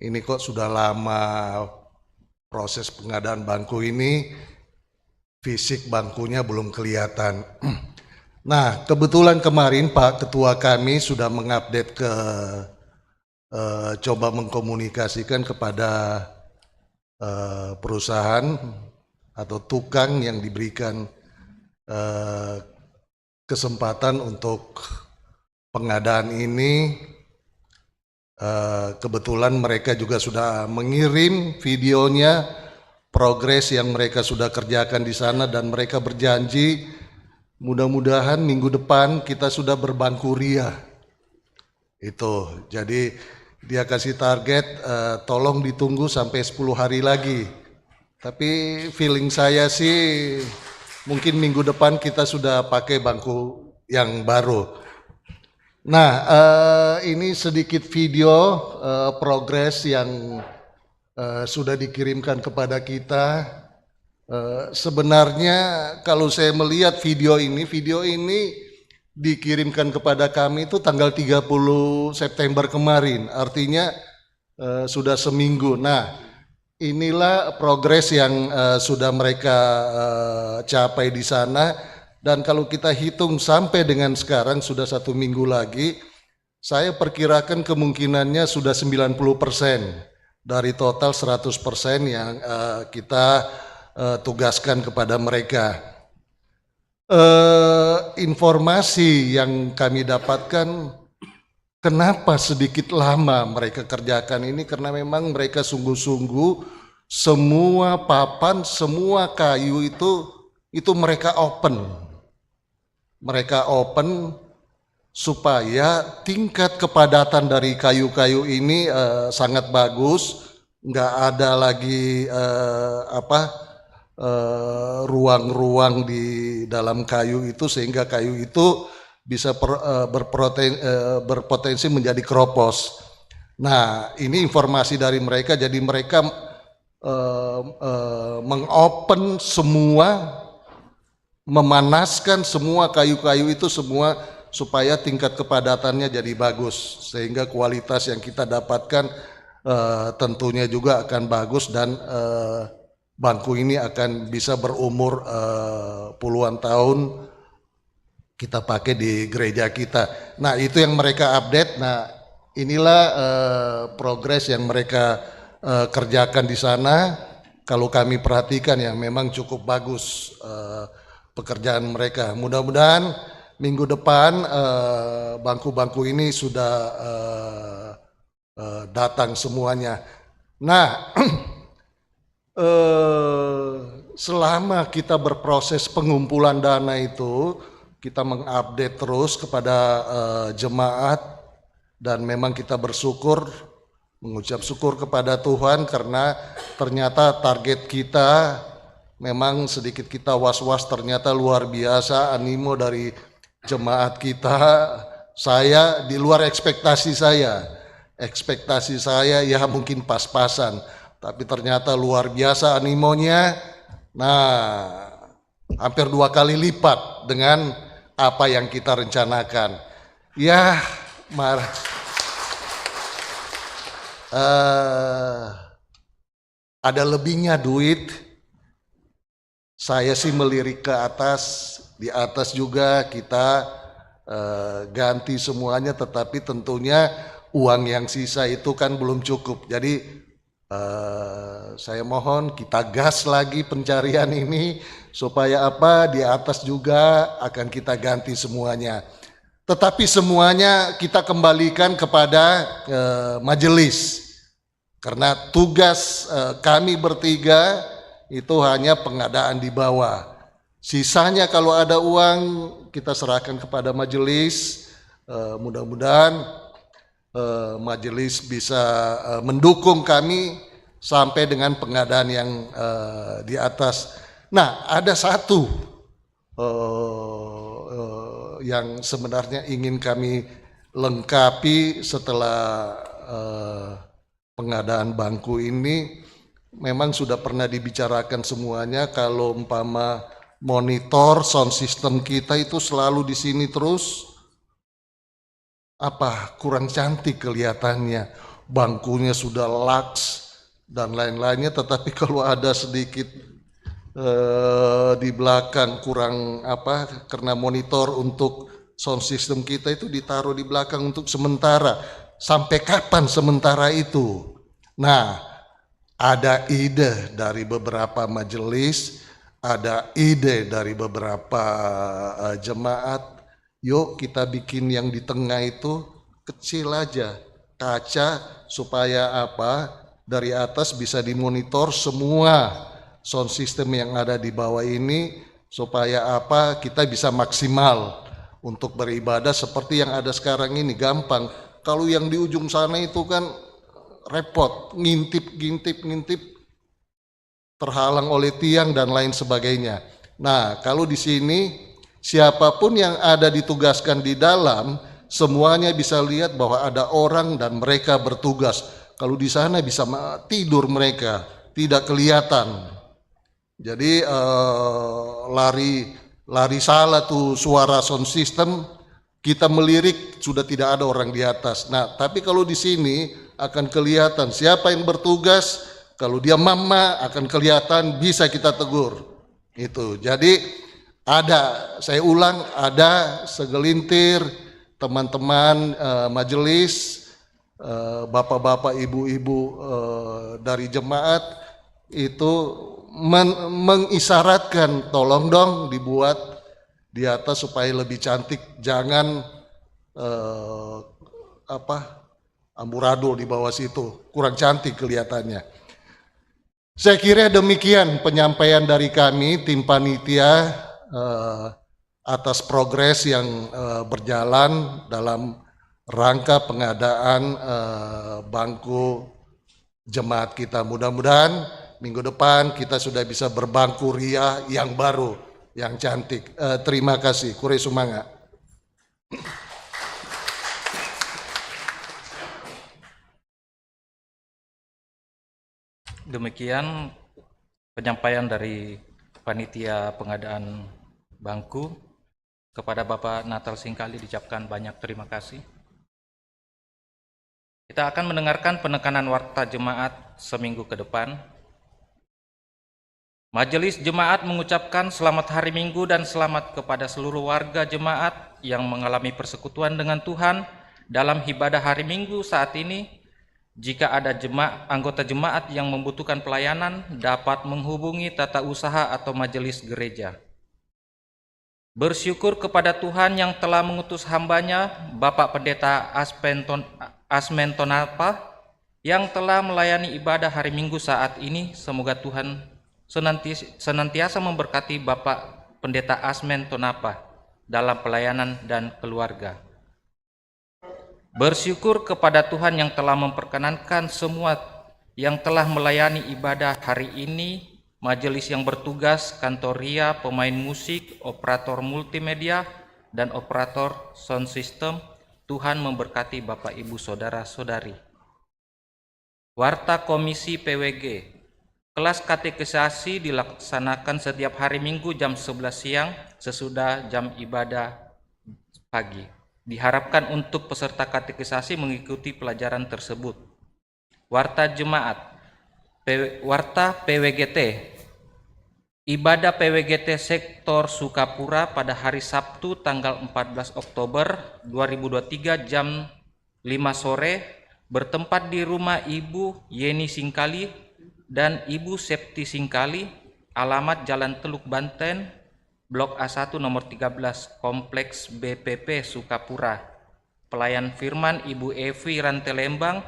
ini kok sudah lama proses pengadaan bangku ini, fisik bangkunya belum kelihatan. Nah, kebetulan kemarin Pak Ketua kami sudah mengupdate coba mengkomunikasikan kepada perusahaan atau tukang yang diberikan kesempatan untuk pengadaan ini. Kebetulan mereka juga sudah mengirim videonya, progres yang mereka sudah kerjakan di sana, dan mereka berjanji mudah-mudahan minggu depan kita sudah berbangku ria. Itu, jadi dia kasih target, tolong ditunggu sampai 10 hari lagi. Tapi feeling saya sih mungkin minggu depan kita sudah pakai bangku yang baru. Nah, ini sedikit video progres yang sudah dikirimkan kepada kita. Sebenarnya kalau saya melihat video ini dikirimkan kepada kami itu tanggal 30 September kemarin, artinya sudah seminggu. Nah, inilah progres yang sudah mereka capai di sana. Dan kalau kita hitung sampai dengan sekarang sudah 1 minggu lagi, saya perkirakan kemungkinannya sudah 90% dari total 100% yang kita tugaskan kepada mereka. Informasi yang kami dapatkan, kenapa sedikit lama mereka kerjakan ini, karena memang mereka sungguh-sungguh semua papan, semua kayu itu mereka open. Mereka open supaya tingkat kepadatan dari kayu-kayu ini sangat bagus, nggak ada lagi ruang-ruang di dalam kayu itu, sehingga kayu itu bisa berpotensi menjadi keropos. Nah, ini informasi dari mereka, jadi mereka mengopen semua, memanaskan semua kayu-kayu itu semua supaya tingkat kepadatannya jadi bagus, sehingga kualitas yang kita dapatkan tentunya juga akan bagus, dan bangku ini akan bisa berumur puluhan tahun kita pakai di gereja kita. Nah, itu yang mereka update. Nah, inilah progres yang mereka kerjakan di sana. Kalau kami perhatikan ya memang cukup bagus pekerjaan mereka. Mudah-mudahan minggu depan bangku-bangku ini sudah datang semuanya. Nah, selama kita berproses pengumpulan dana itu, kita mengupdate terus kepada jemaat, dan memang kita bersyukur, mengucap syukur kepada Tuhan karena ternyata target kita memang sedikit kita was-was, ternyata luar biasa animo dari jemaat kita. Saya di luar ekspektasi saya. Ekspektasi saya ya mungkin pas-pasan, tapi ternyata luar biasa animonya. Nah, hampir 2 kali lipat dengan apa yang kita rencanakan. Ya, ada lebihnya duit. Saya sih melirik ke atas, di atas juga kita ganti semuanya, tetapi tentunya uang yang sisa itu kan belum cukup. Jadi Saya mohon kita gas lagi pencarian ini supaya apa, di atas juga akan kita ganti semuanya. Tetapi semuanya kita kembalikan kepada majelis. Karena tugas kami bertiga itu hanya pengadaan di bawah. Sisanya kalau ada uang kita serahkan kepada majelis. Mudah-mudahan majelis bisa mendukung kami sampai dengan pengadaan yang di atas. Nah, ada satu yang sebenarnya ingin kami lengkapi setelah pengadaan bangku ini. Memang sudah pernah dibicarakan semuanya, kalau umpama monitor sound system kita itu selalu di sini terus, kurang cantik kelihatannya, bangkunya sudah laks dan lain-lainnya, tetapi kalau ada sedikit di belakang kurang karena monitor untuk sound system kita itu ditaruh di belakang untuk sementara. Sampai kapan sementara itu? Nah, ada ide dari beberapa majelis, ada ide dari beberapa jemaat. Yuk kita bikin yang di tengah itu kecil aja, kaca, supaya dari atas bisa dimonitor semua sound system yang ada di bawah ini, supaya kita bisa maksimal untuk beribadah seperti yang ada sekarang ini. Gampang. Kalau yang di ujung sana itu kan repot, ngintip, terhalang oleh tiang dan lain sebagainya. Nah, kalau di sini siapapun yang ada ditugaskan di dalam, semuanya bisa lihat bahwa ada orang dan mereka bertugas. Kalau di sana bisa tidur mereka, tidak kelihatan. Jadi lari salah tuh suara sound system, kita melirik sudah tidak ada orang di atas. Nah, tapi kalau di sini akan kelihatan siapa yang bertugas. Kalau dia mama akan kelihatan, bisa kita tegur. Itu. Jadi saya ulang, ada segelintir teman-teman majelis, bapak-bapak, ibu-ibu dari jemaat itu mengisyaratkan, tolong dong dibuat di atas supaya lebih cantik, jangan amburadul di bawah situ, kurang cantik kelihatannya. Saya kira demikian penyampaian dari kami tim panitia atas progres yang berjalan dalam rangka pengadaan bangku jemaat kita. Mudah-mudahan minggu depan kita sudah bisa berbangku ria yang baru, yang cantik. Terima kasih. Kure sumanga. Demikian penyampaian dari panitia pengadaan bangku. Kepada Bapak Natal Singkali diucapkan banyak terima kasih. Kita akan mendengarkan penekanan warta jemaat seminggu ke depan. Majelis Jemaat mengucapkan selamat hari Minggu dan selamat kepada seluruh warga jemaat yang mengalami persekutuan dengan Tuhan dalam ibadah hari Minggu saat ini. Jika ada anggota jemaat yang membutuhkan pelayanan, dapat menghubungi tata usaha atau majelis gereja. Bersyukur kepada Tuhan yang telah mengutus hambanya, Bapak Pendeta Asmen Tonapa, yang telah melayani ibadah hari Minggu saat ini. Semoga Tuhan senantiasa memberkati Bapak Pendeta Asmen Tonapa dalam pelayanan dan keluarga. Bersyukur kepada Tuhan yang telah memperkenankan semua yang telah melayani ibadah hari ini, majelis yang bertugas, kantoria, pemain musik, operator multimedia, dan operator sound system. Tuhan memberkati Bapak Ibu Saudara-saudari. Warta Komisi PWG. Kelas katekisasi dilaksanakan setiap hari Minggu jam 11 siang sesudah jam ibadah pagi. Diharapkan untuk peserta katekisasi mengikuti pelajaran tersebut. Warta Jemaat. Warta PWGT. Ibadah PWGT Sektor Sukapura pada hari Sabtu tanggal 14 Oktober 2023 jam 5 sore bertempat di rumah Ibu Yeni Singkali dan Ibu Septi Singkali, alamat Jalan Teluk Banten, Blok A1 nomor 13, Kompleks BPP Sukapura. Pelayan firman Ibu Evi Rantelembang,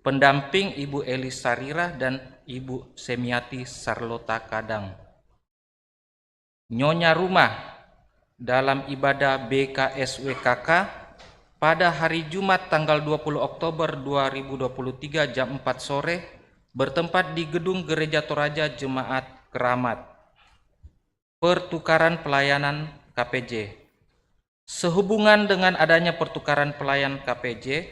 pendamping Ibu Elis Sarira dan Ibu Semiati Sarlota Kadang. Nyonya rumah dalam ibadah BKSWKK pada hari Jumat tanggal 20 Oktober 2023 jam 4 sore bertempat di Gedung Gereja Toraja Jemaat Keramat. Pertukaran pelayanan KPJ. Sehubungan dengan adanya pertukaran pelayan KPJ,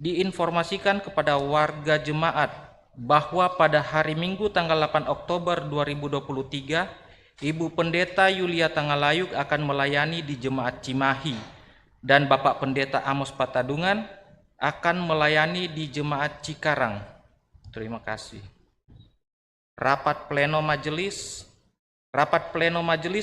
diinformasikan kepada warga jemaat bahwa pada hari Minggu tanggal 8 Oktober 2023, Ibu Pendeta Yulia Tangalayuk akan melayani di Jemaat Cimahi dan Bapak Pendeta Amos Patadungan akan melayani di Jemaat Cikarang. Terima kasih. Rapat pleno majelis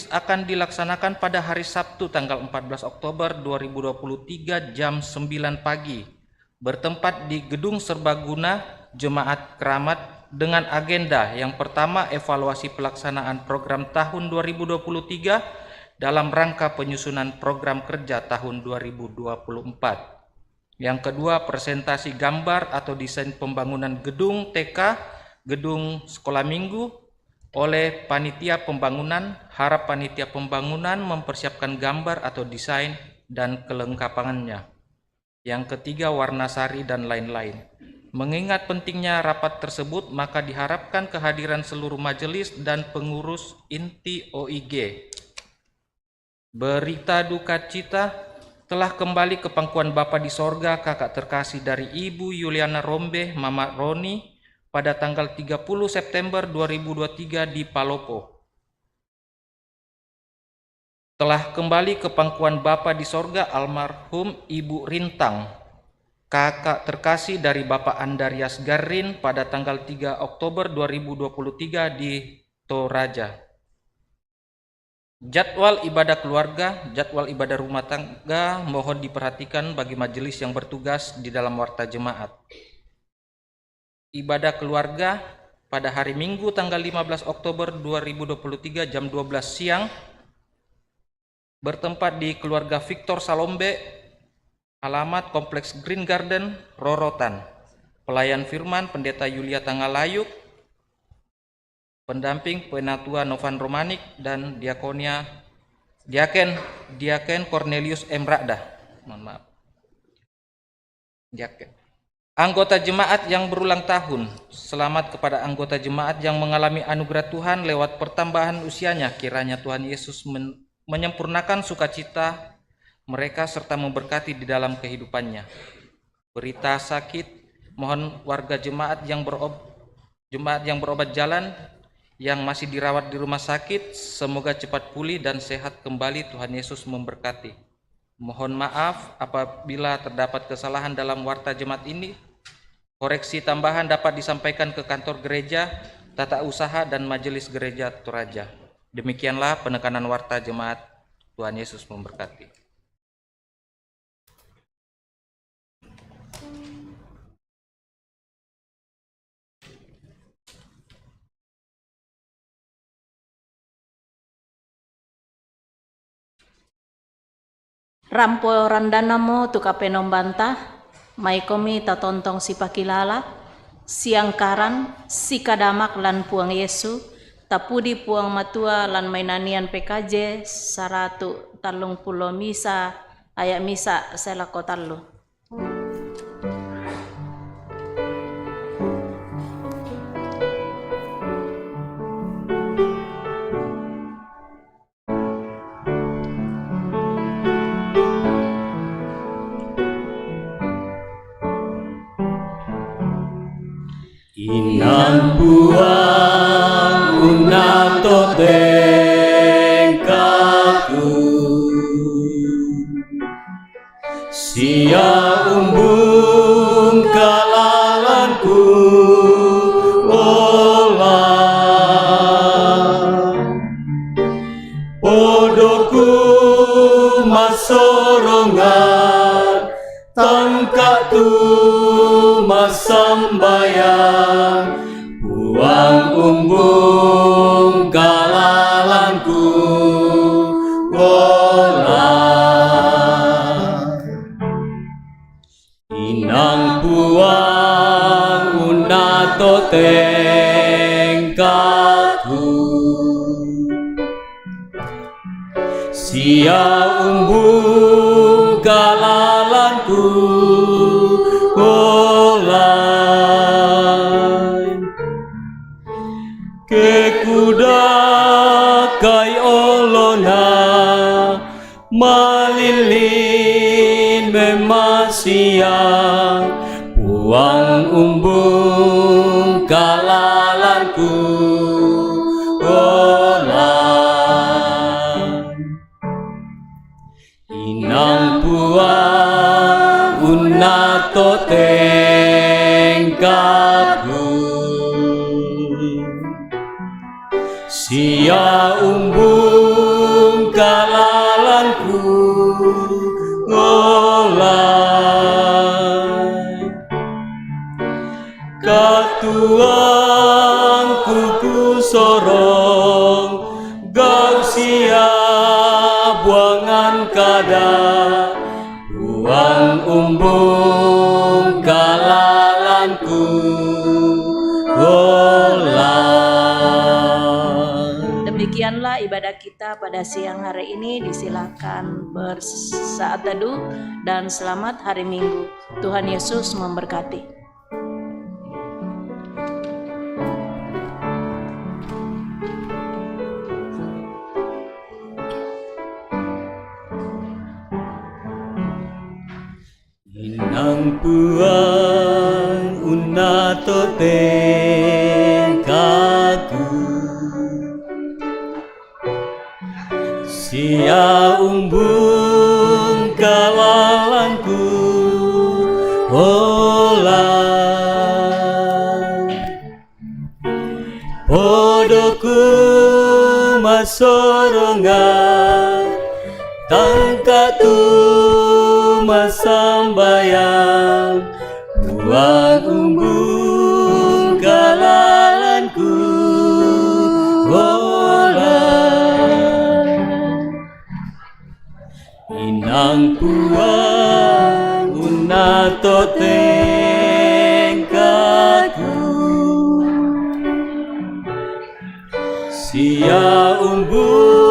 akan dilaksanakan pada hari Sabtu tanggal 14 Oktober 2023 jam 9 pagi bertempat di Gedung Serbaguna Jemaat Keramat dengan agenda yang pertama evaluasi pelaksanaan program tahun 2023 dalam rangka penyusunan program kerja tahun 2024. Yang kedua, presentasi gambar atau desain pembangunan gedung TK, gedung sekolah minggu oleh panitia pembangunan. Harap panitia pembangunan mempersiapkan gambar atau desain dan kelengkapannya. Yang ketiga, warna sari dan lain-lain. Mengingat pentingnya rapat tersebut, maka diharapkan kehadiran seluruh majelis dan pengurus inti OIG. Berita duka cita, telah kembali ke pangkuan Bapa di sorga kakak terkasih dari Ibu Yuliana Rombe, Mama Roni, pada tanggal 30 September 2023 di Palopo. Telah kembali ke pangkuan Bapa di sorga almarhum Ibu Rintang, kakak terkasih dari Bapak Andarias Garin pada tanggal 3 Oktober 2023 di Toraja. Jadwal ibadah keluarga, jadwal ibadah rumah tangga mohon diperhatikan bagi majelis yang bertugas di dalam warta jemaat. Ibadah keluarga pada hari Minggu tanggal 15 Oktober 2023 jam 12 siang bertempat di keluarga Victor Salombe, alamat Kompleks Green Garden, Rorotan. Pelayan firman Pendeta Yulia Tangalayuk, pendamping Penatua Novan Romanik dan Diaken Cornelius M. Rakda. Mohon maaf. Diaken. Anggota jemaat yang berulang tahun, selamat kepada anggota jemaat yang mengalami anugerah Tuhan lewat pertambahan usianya. Kiranya Tuhan Yesus menyempurnakan sukacita mereka serta memberkati di dalam kehidupannya. Berita sakit, mohon warga jemaat yang berobat jalan, yang masih dirawat di rumah sakit, semoga cepat pulih dan sehat kembali. Tuhan Yesus memberkati. Mohon maaf apabila terdapat kesalahan dalam warta jemaat ini. Koreksi tambahan dapat disampaikan ke kantor gereja, tata usaha, dan majelis gereja Toraja. Demikianlah penekanan warta jemaat. Tuhan Yesus memberkati. Rampo randanamo tu kapenom bantah, mai komi tatontong si pakilala, siangkaran, si kadamak lan puang Yesu, tapudi puang matua lan mainanian PKJ, 130 misa, ayak misa selako tallu. Inang buang unato dengkaku, sia umbung kalalanku olah, podoku masorongan tangka tu masambayang, buang umbung kalalanku wola. Inang buang unato tengkatku, sia umbung kalalanku olai. Kekuda kai olona malilin memasia, buang umbung kalalanku olai. Inang buang unato tengkatku, sia umbung kalalanku olai. Katuang kuku sorong gau sia buangan kada, buang umbung kalalanku olai. Demikianlah ibadah kita pada siang hari ini. Disilakan bersaat teduh dan selamat hari Minggu. Tuhan Yesus memberkati. Inang buang unato tengkatku, sia umbung kalalanku olai. Podoku masorongan, tangkatu masambayang, buang umbung kalalanku olai. Inang buang unato tengkatku, sia umbung